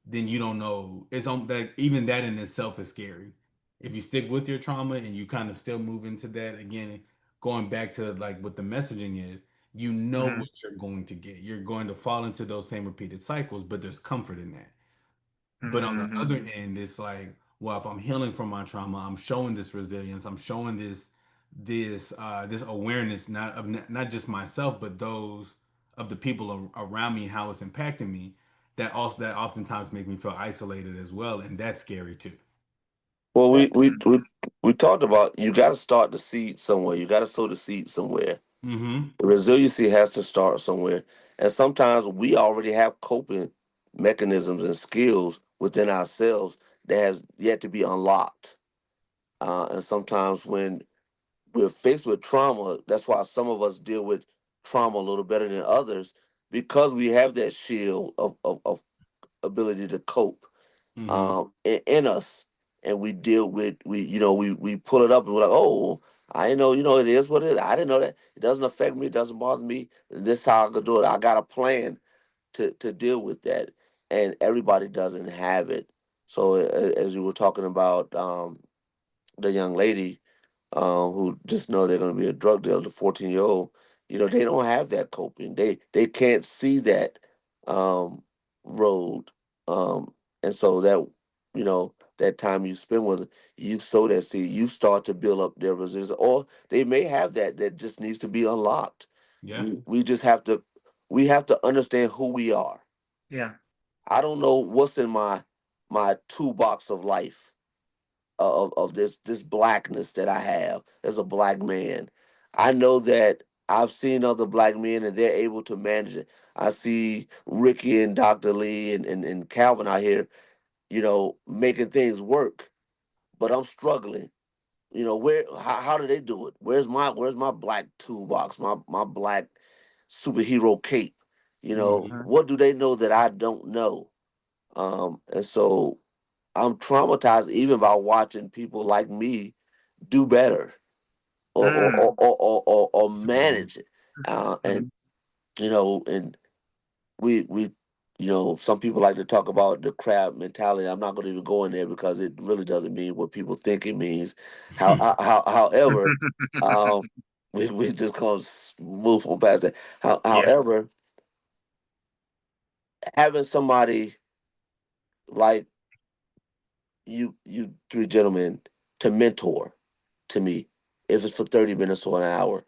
then you don't know. It's on that, even that in itself is scary. If you stick with your trauma and you kind of still move into that again, going back to like what the messaging is, you know Mm-hmm. what you're going to get. You're going to fall into those same repeated cycles, but there's comfort in that. But on the Mm-hmm. other end, it's like, well, if I'm healing from my trauma, I'm showing this resilience. I'm showing this awareness, not of not just myself, but those of the people around me, how it's impacting me. That oftentimes make me feel isolated as well, and that's scary too. Well, That we talked about you got to start the seed somewhere. You got to sow the seed somewhere. Mm-hmm. The resiliency has to start somewhere, and sometimes we already have coping mechanisms and skills within ourselves that has yet to be unlocked. And sometimes when we're faced with trauma, that's why some of us deal with trauma a little better than others because we have that shield of ability to cope Mm-hmm. in us, and we deal with we pull it up and we're like, oh, I know, it is what it is. I didn't know that. It doesn't affect me. It doesn't bother me. This is how I could do it. I got a plan to deal with that, and everybody doesn't have it. So as you were talking about the young lady who just know they're going to be a drug dealer, the 14-year-old, they don't have that coping. They can't see that um, road, and so that time you spend with it, you sow that seed. You start to build up their resilience, or they may have that just needs to be unlocked. Yeah. We just have to understand who we are. Yeah. I don't know what's in my toolbox of life of this blackness that I have as a black man. I know that I've seen other black men and they're able to manage it. I see Ricky and Dr. Lee and Calvin out here, making things work, but I'm struggling. How do they do it? Where's my black toolbox, my black superhero cape? Mm-hmm. Mm-hmm. What do they know that I don't know? And so I'm traumatized even by watching people like me do better or or Mm-hmm. or or, or, or, or That's a good one. manage it. And and we some people like to talk about the crab mentality. I'm not going to even go in there because it really doesn't mean what people think it means. However, um, we just gonna move on past that. Yeah. However, having somebody like you three gentlemen to mentor to me, if it's for 30 minutes or an hour.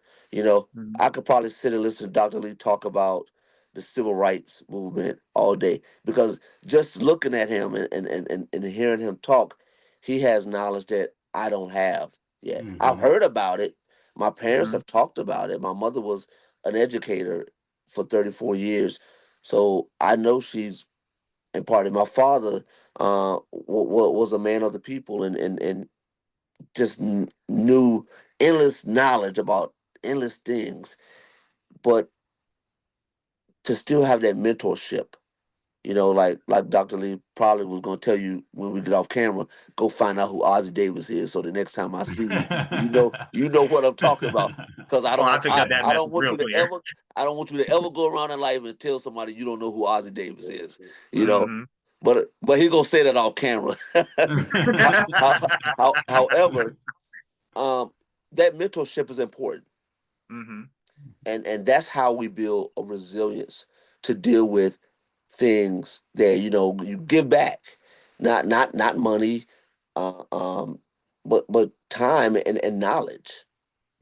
Mm-hmm. I could probably sit and listen to Dr. Lee talk about the civil rights movement all day because just looking at him and hearing him talk, he has knowledge that I don't have yet. I've Mm-hmm. heard about it. My parents Mm-hmm. have talked about it. My mother was an educator for 34 years. So I know she's imparted. My father was a man of the people and just knew endless knowledge about endless things, but to still have that mentorship, like Dr. Lee probably was going to tell you when we get off camera, go find out who Ozzie Davis is, so the next time I see you, you know what I'm talking about. Because I Oh, I don't, picked I, up Yeah. that I don't message want real you to clear. ever, I don't want you to ever go around in life and tell somebody you don't know who Ozzie Davis is, you know. Mm-hmm. But he gonna say that off camera. However, um, that mentorship is important, Mm-hmm. and that's how we build a resilience to deal with things that you give back, not money, uh, um, but time and knowledge.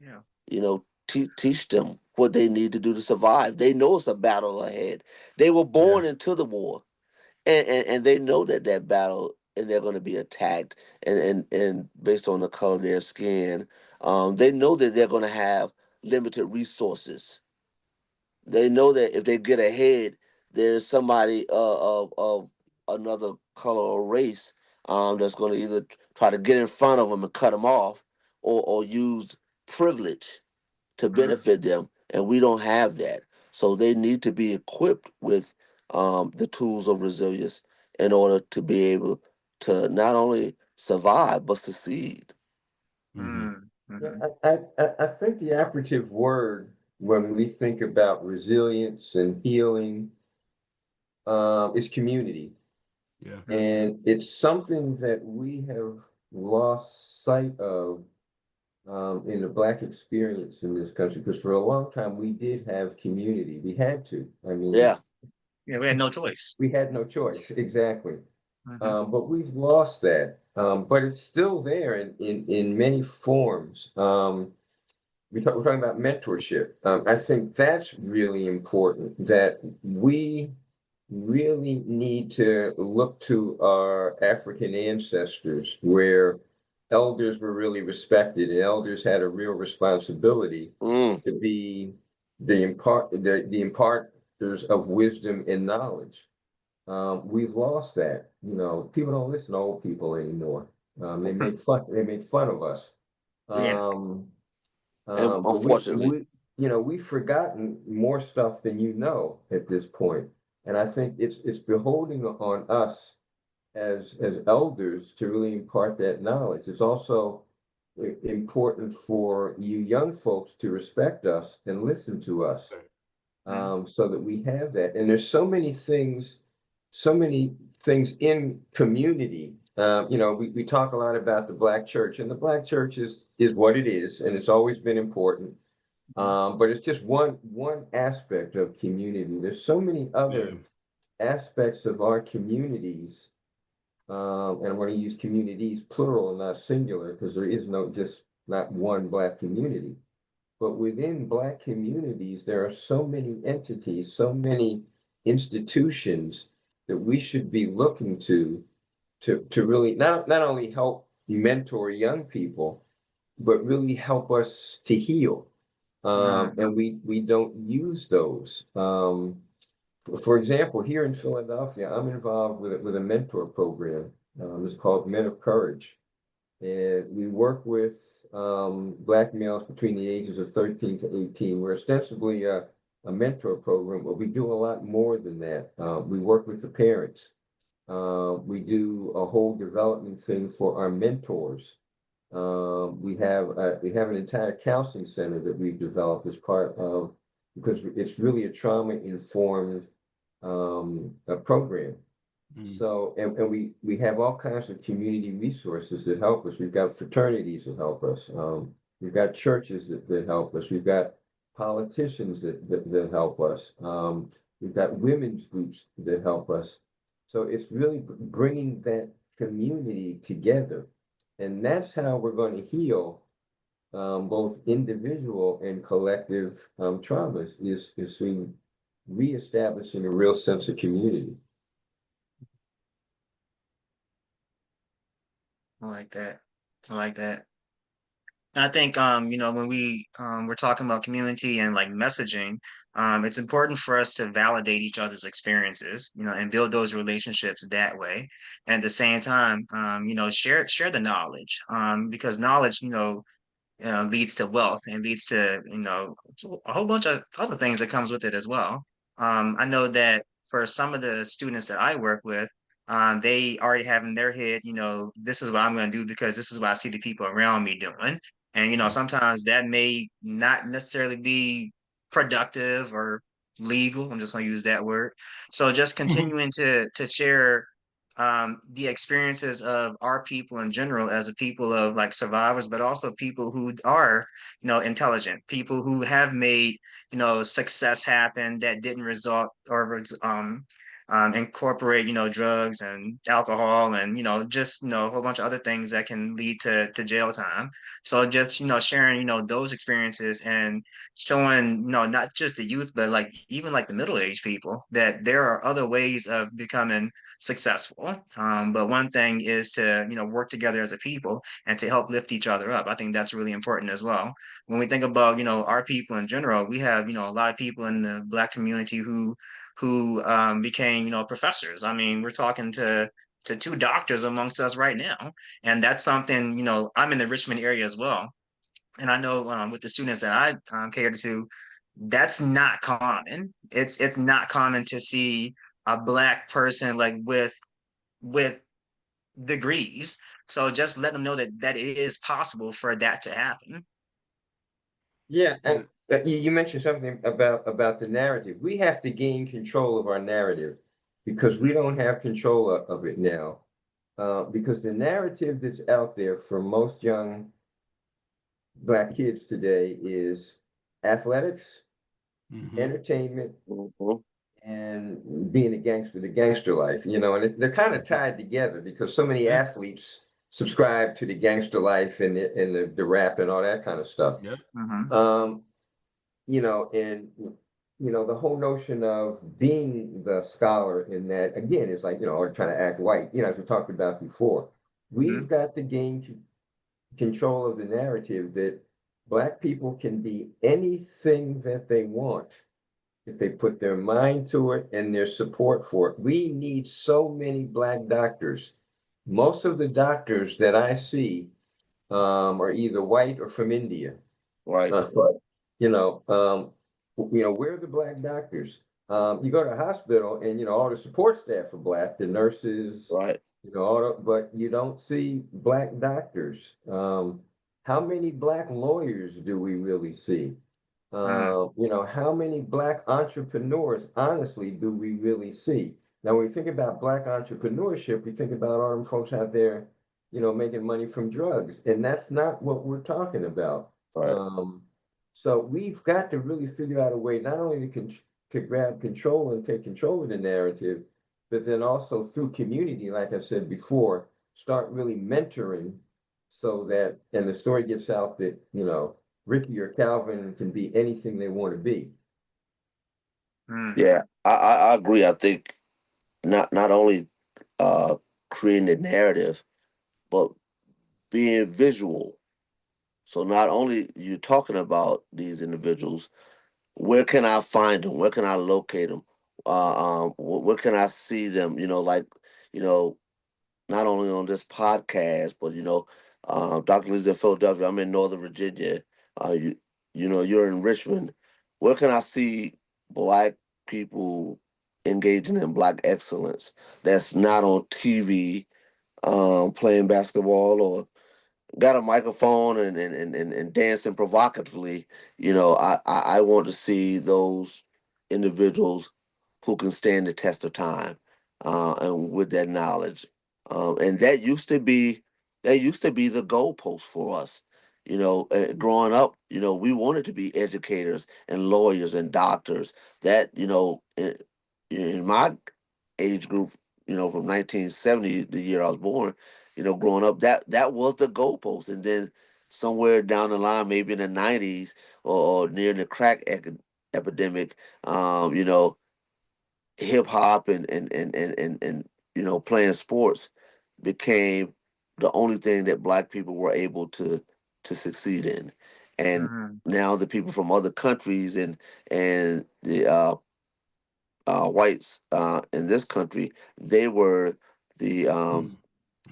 Yeah. Teach them what they need to do to survive. They know it's a battle ahead. They were Yeah. born into the war, and they know that battle, and they're going to be attacked, and based on the color of their skin, they know that they're going to have limited resources. They know that if they get ahead, there's somebody of another color or race that's going to either try to get in front of them and cut them off, or use privilege to benefit them, and we don't have that. So they need to be equipped with the tools of resilience in order to be able to not only survive but succeed. Mm-hmm. I think the operative word when we think about resilience and healing is community. Yeah. And it's something that we have lost sight of in the Black experience in this country, because for a long time we did have community. We had to. I mean, Yeah. Yeah, we had no choice. we had no choice. Exactly. Mm-hmm. But we've lost that. But it's still there in many forms. We're talking about mentorship. I think that's really important, that we really need to look to our African ancestors, where elders were really respected and elders had a real responsibility Mm. to be the imparters of wisdom and knowledge. We've lost that. You know, people don't listen to old people anymore. They make fun of us. Yeah. Um, And but unfortunately, we've forgotten more stuff than you know at this point. And I think it's beholding on us as elders to really impart that knowledge. It's also important for you young folks to respect us and listen to us, so that we have that. And there's so many things in community. We talk a lot about the Black church, and the Black church is what it is, and it's always been important. But it's just one aspect of community. There's so many Yeah. other aspects of our communities, and I'm going to use communities plural and not singular, because there is not one Black community. But within Black communities, there are so many entities, so many institutions that we should be looking to really not only help mentor young people, but really help us to heal. And we don't use those. For example, here in Philadelphia, I'm involved with a mentor program. It's called Men of Courage. And we work with Black males between the ages of 13 to 18. We're ostensibly a mentor program, but we do a lot more than that. We work with the parents. We do a whole development thing for our mentors. We have an entire counseling center that we've developed as part of, because it's really a trauma informed a program. Mm. So, and we have all kinds of community resources that help us. We've got fraternities that help us. We've got churches that help us. We've got politicians that help us. We've got women's groups that help us. So it's really bringing that community together. And that's how we're going to heal both individual and collective traumas, is through reestablishing a real sense of community. I like that. I like that. And I think when we're talking about community and like messaging, it's important for us to validate each other's experiences, and build those relationships that way. And at the same time, share the knowledge, because knowledge, leads to wealth and leads to, a whole bunch of other things that comes with it as well. I know that for some of the students that I work with, they already have in their head, this is what I'm going to do because this is what I see the people around me doing. And, sometimes that may not necessarily be productive or legal. I'm just going to use that word. So just continuing to share the experiences of our people in general as a people of like survivors, but also people who are, intelligent, people who have made, success happen that didn't result or incorporate, drugs and alcohol and, just, a whole bunch of other things that can lead to jail time. So just, sharing, those experiences and showing, not just the youth, but like even like the middle-aged people that there are other ways of becoming successful. But one thing is to, work together as a people and to help lift each other up. I think that's really important as well. When we think about, our people in general, we have, a lot of people in the Black community who who became, you know, professors. I mean, we're talking to two doctors amongst us right now, and that's something, you know, I'm in the Richmond area as well, and I know with the students that I cater to, that's not common. It's not common to see a Black person like with degrees. So just let them know that it is possible for that to happen. Yeah, and And you mentioned something about the narrative. We have to gain control of our narrative because we don't have control of it now. Because the narrative that's out there for most young Black kids today is athletics, mhm. entertainment, Mhm. and being a gangster, the gangster life, you know, and they're kind of tied together because so many Yeah. athletes subscribe to the gangster life and the rap and all that kind of stuff. Yep. Mm-hmm. Um, you know, and you know, the whole notion of being the scholar in that again is like, you know, or trying to act white, you know, as we talked about before. Mm-hmm. We've got to gain control of the narrative that Black people can be anything that they want if they put their mind to it and their support for it. We need so many Black doctors. Most of the doctors that I see are either white or from India. Right. But we're the Black doctors. You go to a hospital and, you know, all the support staff are Black, the nurses, Right. you know, but you don't see Black doctors. How many Black lawyers do we really see? You know, how many Black entrepreneurs, honestly, do we really see? Now, when we think about Black entrepreneurship, we think about all them folks out there, you know, making money from drugs, and that's not what we're talking about. Right. So we've got to really figure out a way not only to grab control and take control of the narrative, but then also through community, like I said before, start really mentoring so that, and the story gets out that, you know, Ricky or Calvin can be anything they want to be. Mm-hmm. Yeah, I agree. I think not only uh creating the narrative, but being visual. So not only you talking about these individuals, where can I find them? Where can I locate them? Where can I see them? Like, you know, not only on this podcast, but Dr. Lee's in Philadelphia. I'm in Northern Virginia. You're in Richmond. Where can I see Black people engaging in Black excellence? That's not on TV, playing basketball or got a microphone and dancing provocatively. I want to see those individuals who can stand the test of time, and with that knowledge. And that used to be the goalpost for us. Growing up, we wanted to be educators and lawyers and doctors. That, in my age group, from 1970, the year I was born, growing up, that was the goalpost. And then somewhere down the line, maybe in the 90s or near the crack epidemic, hip hop and playing sports became the only thing that Black people were able to succeed in. And Mm-hmm. now the people from other countries and the whites in this country, they were the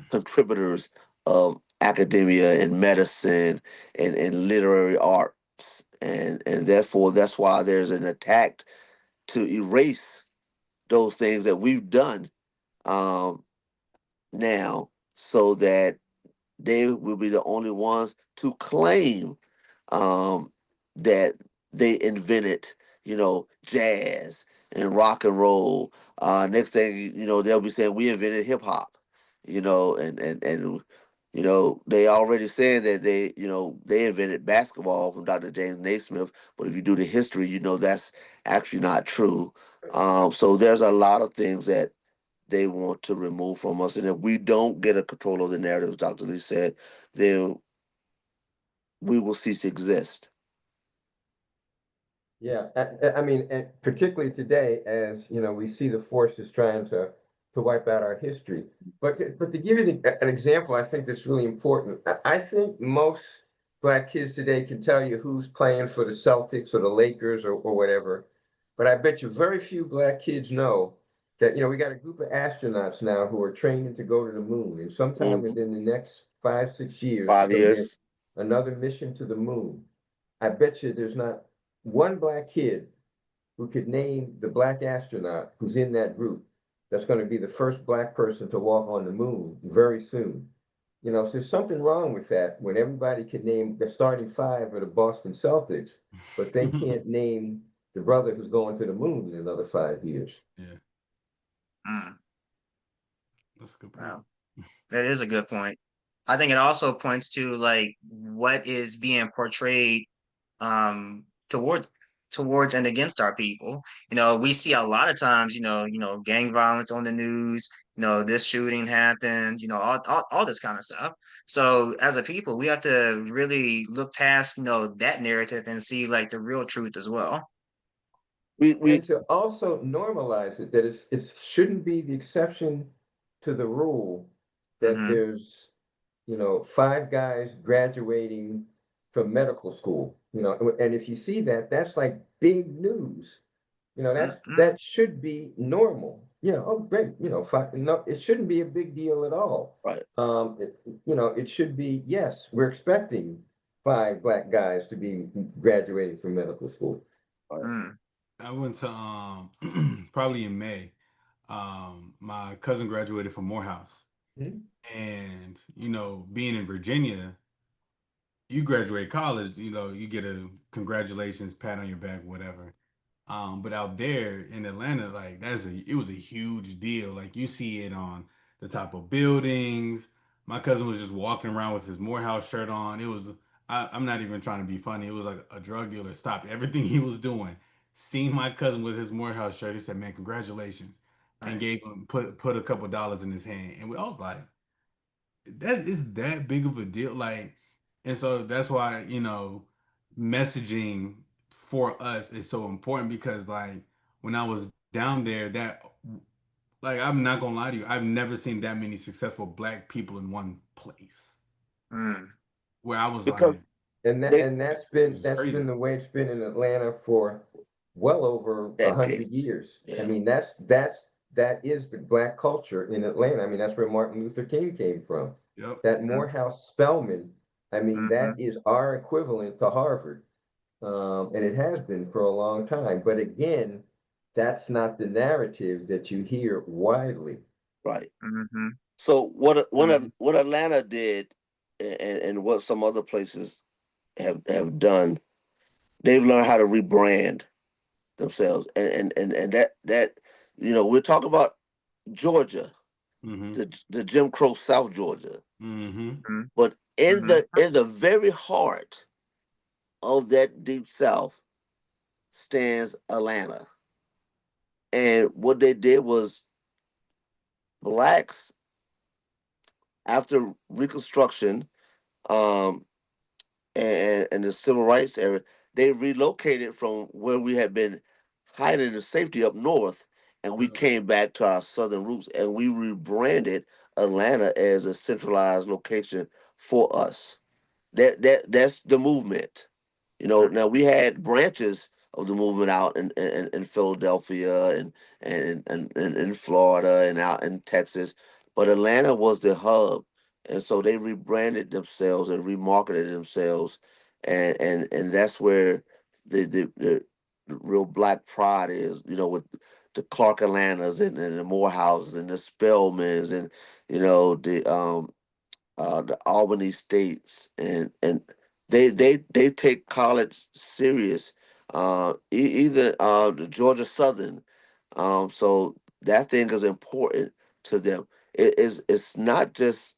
contributors of academia and medicine and literary arts. And therefore, that's why there's an attack to erase those things that we've done, um, now, so that they will be the only ones to claim, um, that they invented, jazz and rock and roll. Next thing they'll be saying we invented hip hop, and they already saying that they invented basketball from Dr. James Naismith. But if you do the history, that's actually not true. So there's a lot of things that they want to remove from us, and if we don't get a control of the narratives, Dr. Lee said, then we will cease to exist. Yeah, I mean, and particularly today, as you know, we see the forces trying to wipe out our history. But to give you an example, I think that's really important. I think most Black kids today can tell you who's playing for the Celtics or the Lakers or whatever. But I bet you very few black kids know that, we got a group of astronauts now who are training to go to the moon. And sometime Mhm. within the next 5, 6 years, there's Five going to be years. another mission to the moon. I bet you there's not one black kid who could name the black astronaut who's in that group that's going to be the first black person to walk on the moon very soon. So there's something wrong with that when everybody can name the starting five of the Boston Celtics, but they can't name the brother who's going to the moon in another 5 years. Yeah, Mm, that's a good point. wow, that is a good point. I think it also points to like what is being portrayed towards and against our people. We see a lot of times, gang violence on the news, this shooting happened, all this kind of stuff. So as a people, we have to really look past, that narrative and see like the real truth as well. We And to also normalize it, that it shouldn't be the exception to the rule that Mm-hmm. there's, five guys graduating from medical school, and if you see that, that's like big news. Mm-hmm. That should be normal. Oh, great. Five, no, it shouldn't be a big deal at all. right. It should be, yes, we're expecting five black guys to be graduating from medical school. Right. Mm, I went to probably in May. My cousin graduated from Morehouse, Mhm. and being in Virginia, you graduate college, you get a congratulations, pat on your back, whatever. But out there in Atlanta, like it was a huge deal. Like you see it on the top of buildings. My cousin was just walking around with his Morehouse shirt on. It was I'm not even trying to be funny. It was like a drug dealer stopped everything he was doing, seen my cousin with his Morehouse shirt. He said, "Man, congratulations," and nice. gave him put a couple dollars in his hand. And I was like, that is that big of a deal, like, and so that's why messaging for us is so important because like when I was down there, that like I'm not gonna lie to you, I've never seen that many successful black people in one place Mm, where I was Because like, And that they and this is that's been crazy. the way it's been in Atlanta for well over 100 decades. years. I Yeah. mean, that is the black culture in Atlanta. I mean, that's where Martin Luther King came from. Yep. That mm, Morehouse Spelman, I mean, mm-hmm. that is our equivalent to Harvard, and it has been for a long time. But again, that's not the narrative that you hear widely. Right. Mm-hmm. So Mm-hmm. what Atlanta did, and what some other places have done, they've learned how to rebrand themselves, and that we're talking about Georgia, Mm-hmm. the Jim Crow South Georgia, Mm-hmm. but in Mm-hmm. the very heart of that deep South stands Atlanta, and what they did was blacks after Reconstruction, um, and the civil rights era, they relocated from where we had been hiding in safety up north, and we came back to our southern roots, and we rebranded Atlanta as a centralized location for us. That's the movement. Now we had branches of the movement out in Philadelphia and in Florida and out in Texas, but Atlanta was the hub, and so they rebranded themselves and remarketed themselves, and that's where the real black pride is. With the Clark Atlantas and the Morehouses and the Spellmans and the Albany States, and they take college serious. Either the Georgia Southern, so that thing is important to them. It's not just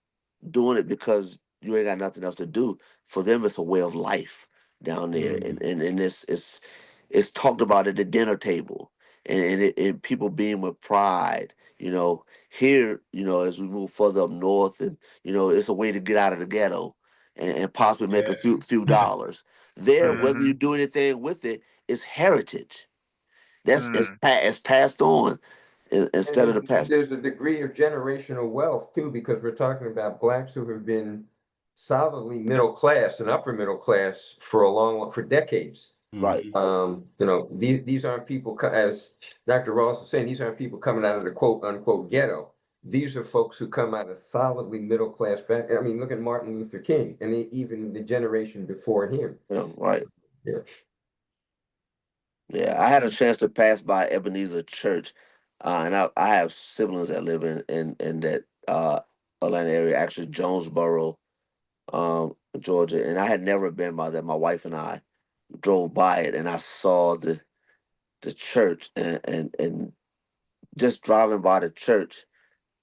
doing it because you ain't got nothing else to do. For them, it's a way of life down there, Mm-hmm. and it's talked about at the dinner table, and people being with pride. Here, as we move further up north, and it's a way to get out of the ghetto and possibly make a few Yeah. dollars. There, whether Mm-hmm. you do anything with it, it's heritage. That's Mm, it's passed on And instead of the past. there's a degree of generational wealth too, because we're talking about blacks who have been solidly middle class and upper middle class for for decades. Right. These aren't people, as Dr. Ross is saying, these aren't people coming out of the quote unquote ghetto. These are folks who come out of solidly middle class back. I mean, look at Martin Luther King and even the generation before him. Yeah, right. Yeah. Yeah, I had a chance to pass by Ebenezer Church, and I have siblings that live in that Atlanta area, actually Jonesboro, Georgia, and I had never been by there. My wife and I drove by it, and I saw the church, and just driving by the church,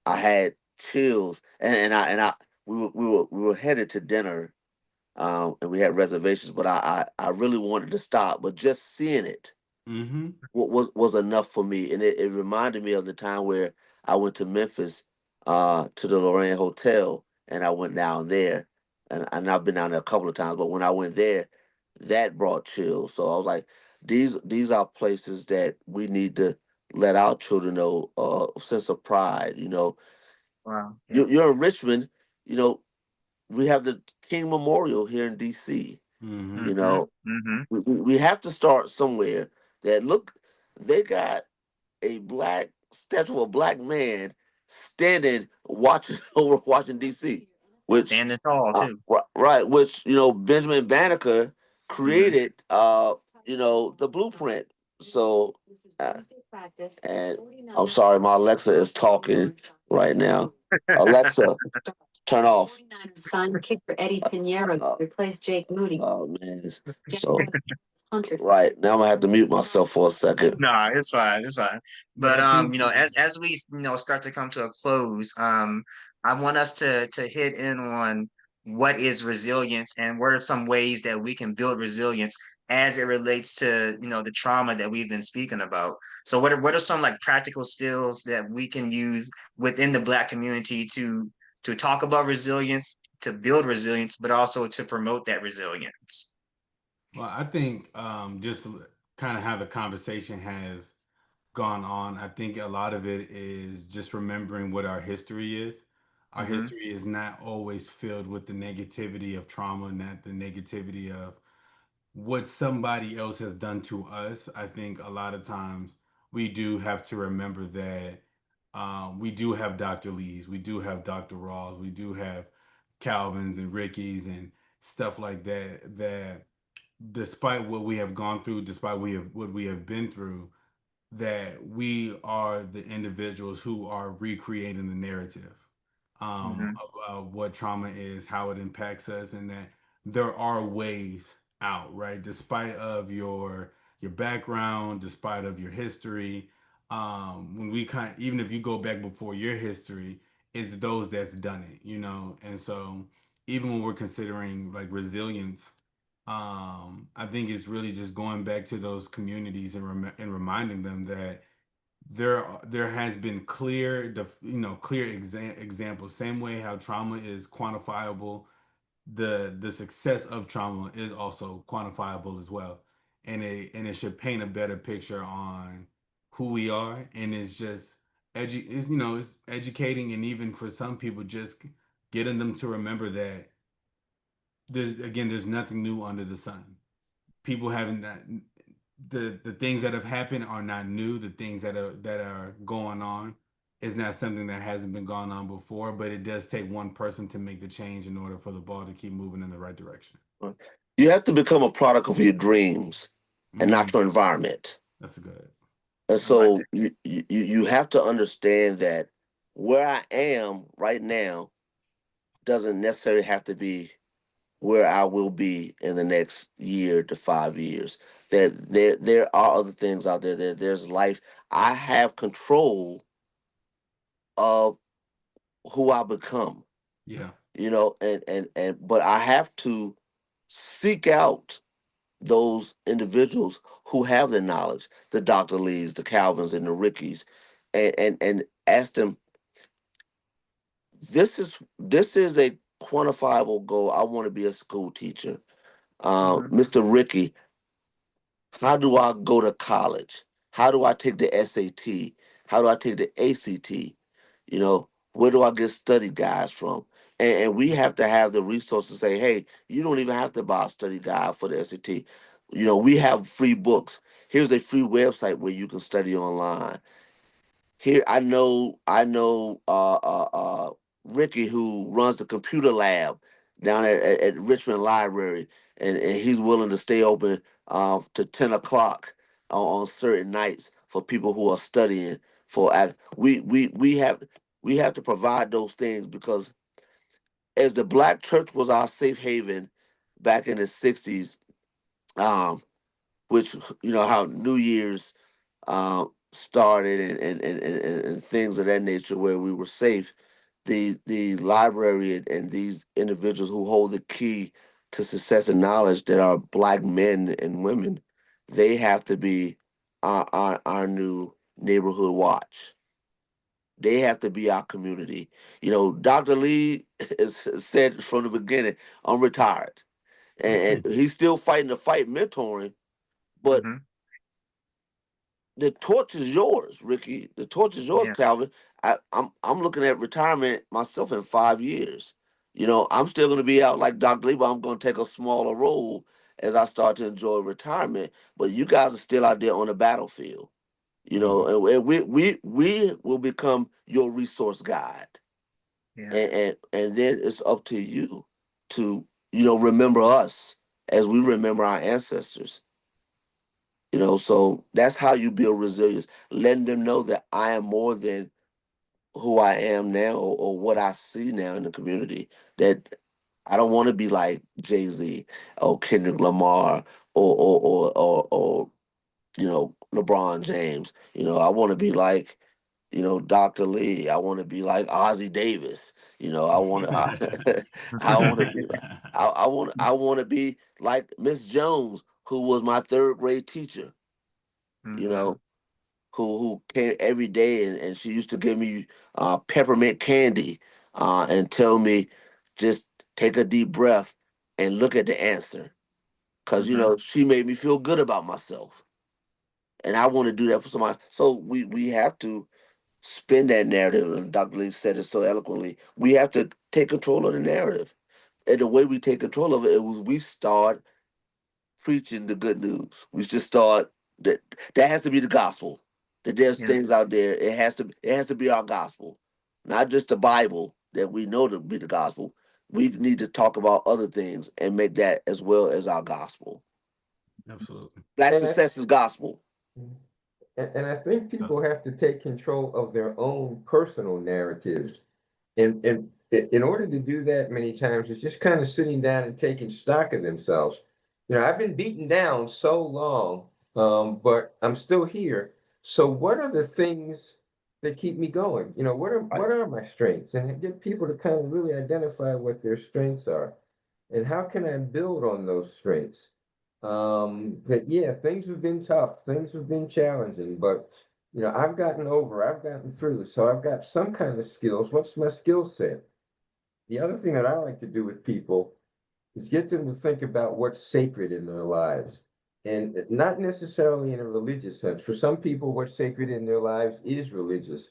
I had chills, and I we were headed to dinner, and we had reservations, but I really wanted to stop, but just seeing it Mm-hmm. was enough for me, and it reminded me of the time where I went to Memphis, to the Lorraine Hotel, and I went down there, and I've been down there a couple of times, but when I went there, that brought chills. So I was like, these are places that we need to let our children know a sense of pride. Wow. Yeah. You're in Richmond, you know, we have the King Memorial here in D.C. Mm-hmm. You Mm-hmm. know, Mm-hmm. we have to start somewhere. That look, they got a black statue of a black man standing watching over Washington D.C., which Standing tall too. right, which Benjamin Banneker Mm-hmm. created the blueprint. So and I'm sorry, my Alexa is talking right now. Alexa, turn off. Signed kicker Eddie Pinheiro replaced Jake Moody. Oh man. So right now I'm gonna have to mute myself for a second. No, it's fine. It's fine. But But I think as we start to come to a close, I want us to hit in on what is resilience and what are some ways that we can build resilience as it relates to the trauma that we've been speaking about. So what are some like practical skills that we can use within the Black community to talk about resilience, to build resilience, but also to promote that resilience? Well, I think just kind of how the conversation has gone on, I think a lot of it is just remembering what our history is. Our Mm-hmm. history is not always filled with the negativity of trauma, not the negativity of what somebody else has done to us. I think a lot of times we do have to remember that we do have Dr. Lees, we do have Dr. Ross, we do have Calvins and Rickies and stuff like that. That despite what we have gone through, despite what we have been through, that we are the individuals who are recreating the narrative Mm-hmm. about what trauma is, how it impacts us, and that there are ways out, right? Despite of your background, despite of your history, when we even if you go back before your history, it's those that's done it, and so even when we're considering like resilience, I think it's really just going back to those communities and reminding them that there has been clear examples. Same way how trauma is quantifiable, the success of trauma is also quantifiable as well, and it should paint a better picture on who we are, and it's just it's educating, and even for some people just getting them to remember that there's nothing new under the sun. People haven't that the things that have happened are not new. The things that are going on is not something that hasn't been going on before, but it does take one person to make the change in order for the ball to keep moving in the right direction. You have to become a product of your dreams and Mm, not your environment. that's good. And I like so that. you have to understand that where I am right now doesn't necessarily have to be where I will be in the next year to 5 years. That there are other things out there. There's life. I have control of who I become. Yeah. And but I have to seek out those individuals who have the knowledge, the Dr. Lees, the Calvins, and the Rickies, and ask them, this is a quantifiable goal. I want to be a school teacher. Mm-hmm. Mr. Ricky, how do I go to college? How do I take the SAT? How do I take the ACT? Where do I get study guides from? And we have to have the resources to say, hey, you don't even have to buy a study guide for the SAT. We have free books. Here's a free website where you can study online. Here, I know Ricky, who runs the computer lab down at Richmond Library, and he's willing to stay open to 10 o'clock on certain nights for people who are studying. We have to provide those things, because as the Black church was our safe haven back in the '60s, um, which how New Year's started, and things of that nature, where we were safe. The library and these individuals who hold the key to success and knowledge, that are Black men and women, they have to be our new neighborhood watch. They have to be our community. Dr. Lee has said from the beginning, I'm retired. And he's still fighting the fight, mentoring, but Mm-hmm. the torch is yours, Ricky. The torch is yours, Yeah. Calvin. I'm looking at retirement myself in 5 years. I'm still going to be out like Dr. Lee, but I'm going to take a smaller role as I start to enjoy retirement. But you guys are still out there on the battlefield. And we will become your resource guide, Yeah. and then it's up to you to remember us as we remember our ancestors. So that's how you build resilience, letting them know that I am more than who I am now, or what I see now in the community. That I don't want to be like Jay-Z or Kendrick Lamar, or LeBron James. I want to be like Dr. Lee. I want to be like Ozzie Davis. I want to I want to be like I want to be like Miss Jones, who was my third grade teacher. you Mm-hmm. know, who came every day, and she used to give me peppermint candy, and tell me, just take a deep breath and look at the answer. Because, Mm-hmm. she made me feel good about myself. And I want to do that for somebody. So we have to spin that narrative. And Dr. Lee said it so eloquently. We have to take control of the narrative. And the way we take control of it was we start preaching the good news. We should start that. That has to be the gospel. That there's Yeah. things out there. It has to be our gospel, not just the Bible that we know to be the gospel. We need to talk about other things and make that as well as our gospel. Absolutely. Black And I, success is gospel. and I think So, people have to take control of their own personal narratives. And in order to do that, many times it's just kind of sitting down and taking stock of themselves. I've been beaten down so long, but I'm still here. So what are the things that keep me going? Right. What are my strengths? And get people to kind of really identify what their strengths are, and how can I build on those strengths? That yeah, things have been tough, things have been challenging, but I've gotten through, so I've got some kind of skills. What's my skill set? The other thing that I like to do with people is get them to think about what's sacred in their lives. And not necessarily in a religious sense. For some people, what's sacred in their lives is religious.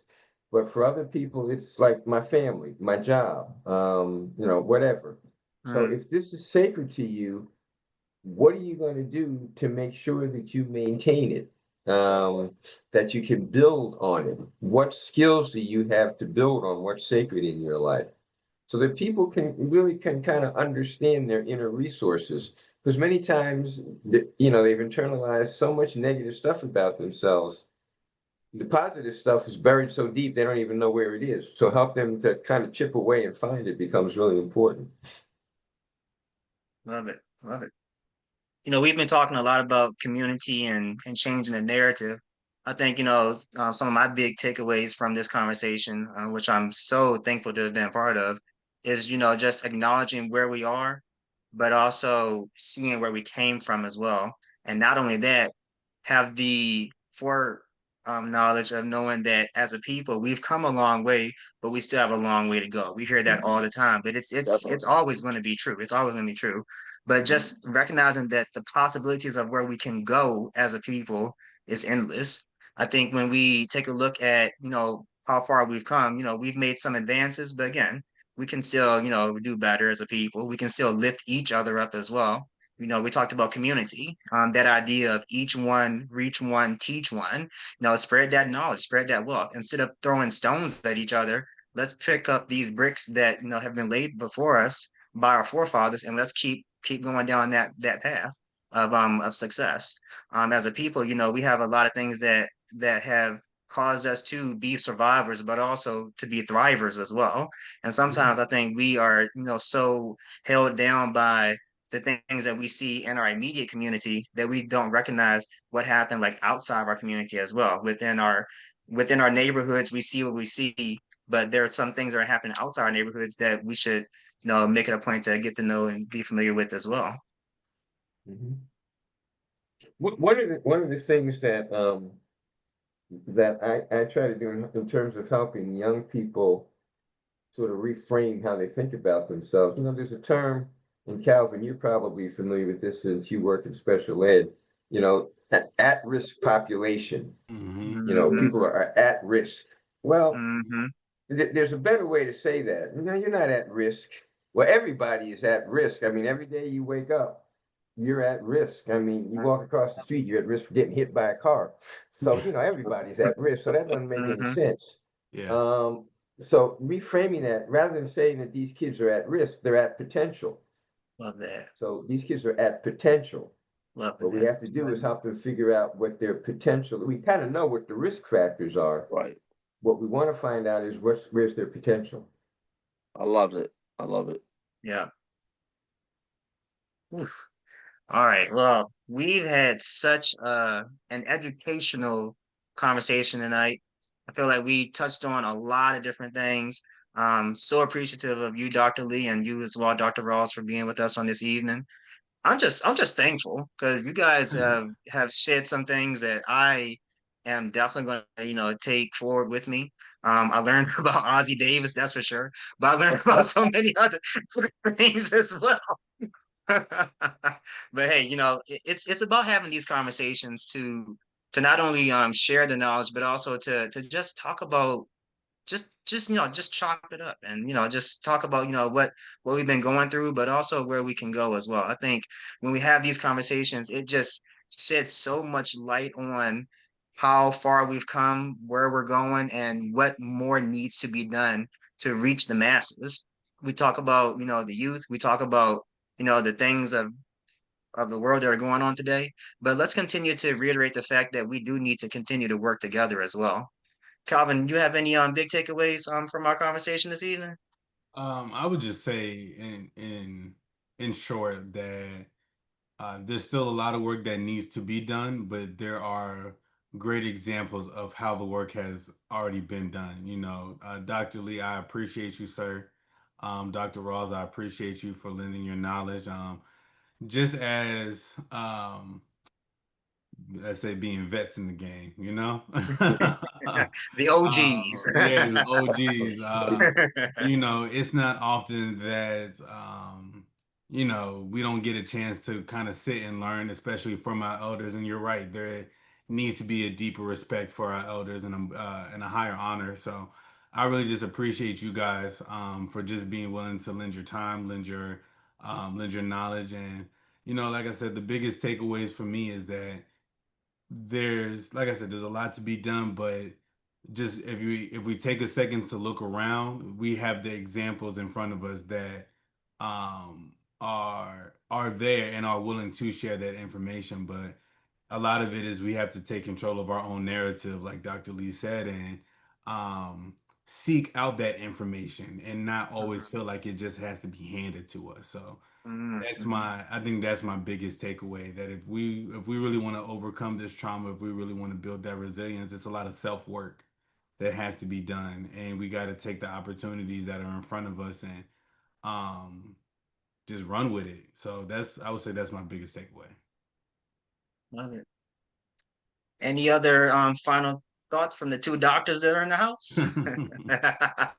But for other people, it's like my family, my job, whatever. So Mm. if this is sacred to you, what are you going to do to make sure that you maintain it, that you can build on it? What skills do you have to build on what's sacred in your life, so that people can kind of understand their inner resources? Because many times, they've internalized so much negative stuff about themselves. The positive stuff is buried so deep they don't even know where it is. So help them to kind of chip away and find it becomes really important. Love it. Love it. We've been talking a lot about community and changing the narrative. I think, some of my big takeaways from this conversation, which I'm so thankful to have been part of, is, just acknowledging where we are, but also seeing where we came from as well. And not only that, have the fore knowledge of knowing that as a people, we've come a long way, but we still have a long way to go. We hear that all the time, but it's Definitely. always going to be true. It's always going to be true. But just recognizing that the possibilities of where we can go as a people is endless. I think when we take a look at, how far we've come, we've made some advances, but again, we can still, do better as a people. We can still lift each other up as well. we talked about community, that idea of each one, reach one, teach one, spread that knowledge, spread that wealth. Instead of throwing stones at each other, let's pick up these bricks that, have been laid before us by our forefathers, and let's keep going down that path of success. As a people, we have a lot of things that have caused us to be survivors, but also to be thrivers as well. And sometimes I think we are, so held down by the things that we see in our immediate community that we don't recognize what happened like outside of our community as well. Within our neighborhoods, we see what we see, but there are some things that are happening outside our neighborhoods that we should, make it a point to get to know and be familiar with as well. Mm-hmm. One of the things that I try to do in terms of helping young people sort of reframe how they think about themselves. There's a term, and Calvin, you're probably familiar with this since you work in special ed, at-risk population. People are at risk. Well, there's a better way to say that. You're not at risk. Well, everybody is at risk. I mean, every day you wake up, you're at risk. I mean, you walk across the street, you're at risk for getting hit by a car. So, everybody's at risk. So that doesn't make any sense. Yeah. So reframing that, rather than saying that these kids are at risk, they're at potential. Love that. So these kids are at potential. Love what we have to do is help them figure out what their potential. We kind of know what the risk factors are. Right. What we want to find out is where's their potential. I love it. I love it. Yeah. Oof. All right. Well, we've had such an educational conversation tonight. I feel like we touched on a lot of different things. So appreciative of you, Dr. Lee, and you as well, Dr. Ross, for being with us on this evening. I'm just thankful because you guys have shared some things that I am definitely going to, take forward with me. I learned about Ozzie Davis, that's for sure, but I learned about so many other things as well. But hey, it's about having these conversations to not only share the knowledge, but also to just talk about just chop it up and just talk about what we've been going through, but also where we can go as well. I think when we have these conversations, it just sheds so much light on how far we've come, where we're going, and what more needs to be done to reach the masses. We talk about the youth, we talk about the things of the world that are going on today, but let's continue to reiterate the fact that we do need to continue to work together as well. Calvin, do you have any big takeaways from our conversation this evening? I would just say in short that there's still a lot of work that needs to be done, but there are great examples of how the work has already been done. Dr. Lee, I appreciate you, sir. Dr. Ross, I appreciate you for lending your knowledge. Just as let's say being vets in the game, The OGs. Yeah, the OGs. It's not often that we don't get a chance to kind of sit and learn, especially from our elders. And you're right, there needs to be a deeper respect for our elders and a higher honor. So I really just appreciate you guys for just being willing to lend your time, lend your knowledge, and like I said, the biggest takeaways for me is that like I said, there's a lot to be done, but just if we take a second to look around, we have the examples in front of us that are there and are willing to share that information. But a lot of it is we have to take control of our own narrative, like Dr. Lee said, and seek out that information and not always feel like it just has to be handed to us. So I think that's my biggest takeaway, that if we really want to overcome this trauma, if we really want to build that resilience, it's a lot of self-work that has to be done, and we got to take the opportunities that are in front of us and just run with it. So I would say that's my biggest takeaway. Love it. Any other final thoughts from the two doctors that are in the house?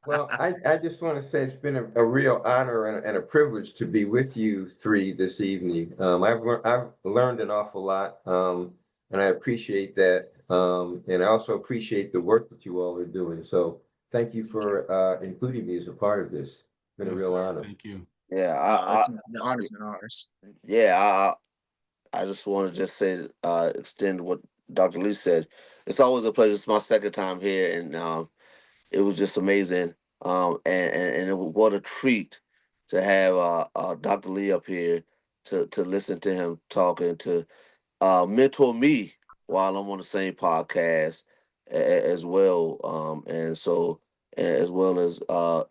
Well, I just want to say it's been a real honor and a privilege to be with you three this evening. I've learned an awful lot, and I appreciate that. And I also appreciate the work that you all are doing. So thank you for including me as a part of this. It's been a real honor. Thank you. Yeah, The honors and ours. yeah, I just want to just say, extend what Dr. Lee said. It's always a pleasure. It's my second time here, and it was just amazing. And what a treat to have Dr. Lee up here to listen to him talking to mentor me while I'm on the same podcast as well. And so, as well as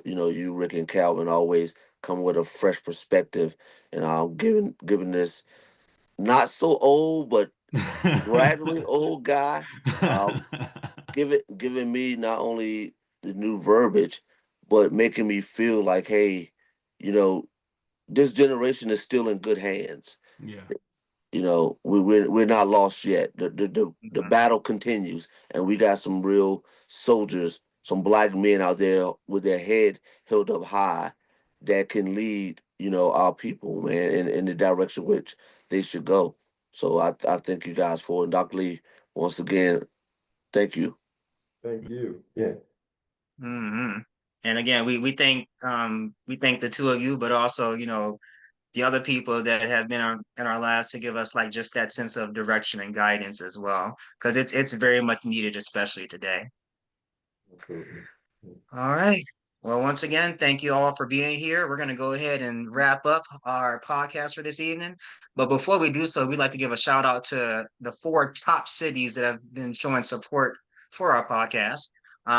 you, Rick and Calvin, always come with a fresh perspective, and giving this not so old but gradually old guy, um, giving me not only the new verbiage, but making me feel like, hey, you know, this generation is still in good hands. Yeah. We're not lost yet. The Mhm. battle continues, and we got some real soldiers, some black men out there with their head held up high, that can lead our people, man, in the direction which they should go. So I thank you guys for it. And Dr. Lee, once again, thank you. Thank you. Yeah. Hmm. And again, we thank the two of you, but also, the other people that have been in our lives to give us like just that sense of direction and guidance as well, because it's very much needed, especially today. Absolutely. All right. Well, once again, thank you all for being here. We're going to go ahead and wrap up our podcast for this evening. But before we do so, we'd like to give a shout out to the 4 top cities that have been showing support for our podcast.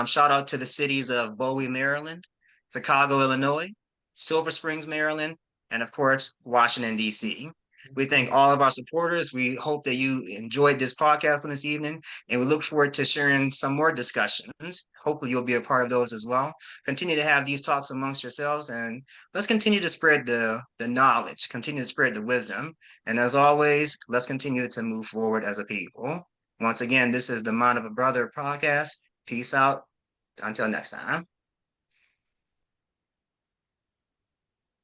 Shout out to the cities of Bowie, Maryland, Chicago, Illinois, Silver Springs, Maryland, and of course, Washington, D.C. We thank all of our supporters. We hope that you enjoyed this podcast on this evening, and we look forward to sharing some more discussions. Hopefully, you'll be a part of those as well. Continue to have these talks amongst yourselves, and let's continue to spread the knowledge, continue to spread the wisdom. And as always, let's continue to move forward as a people. Once again, this is the Mind of a Brother podcast. Peace out. Until next time.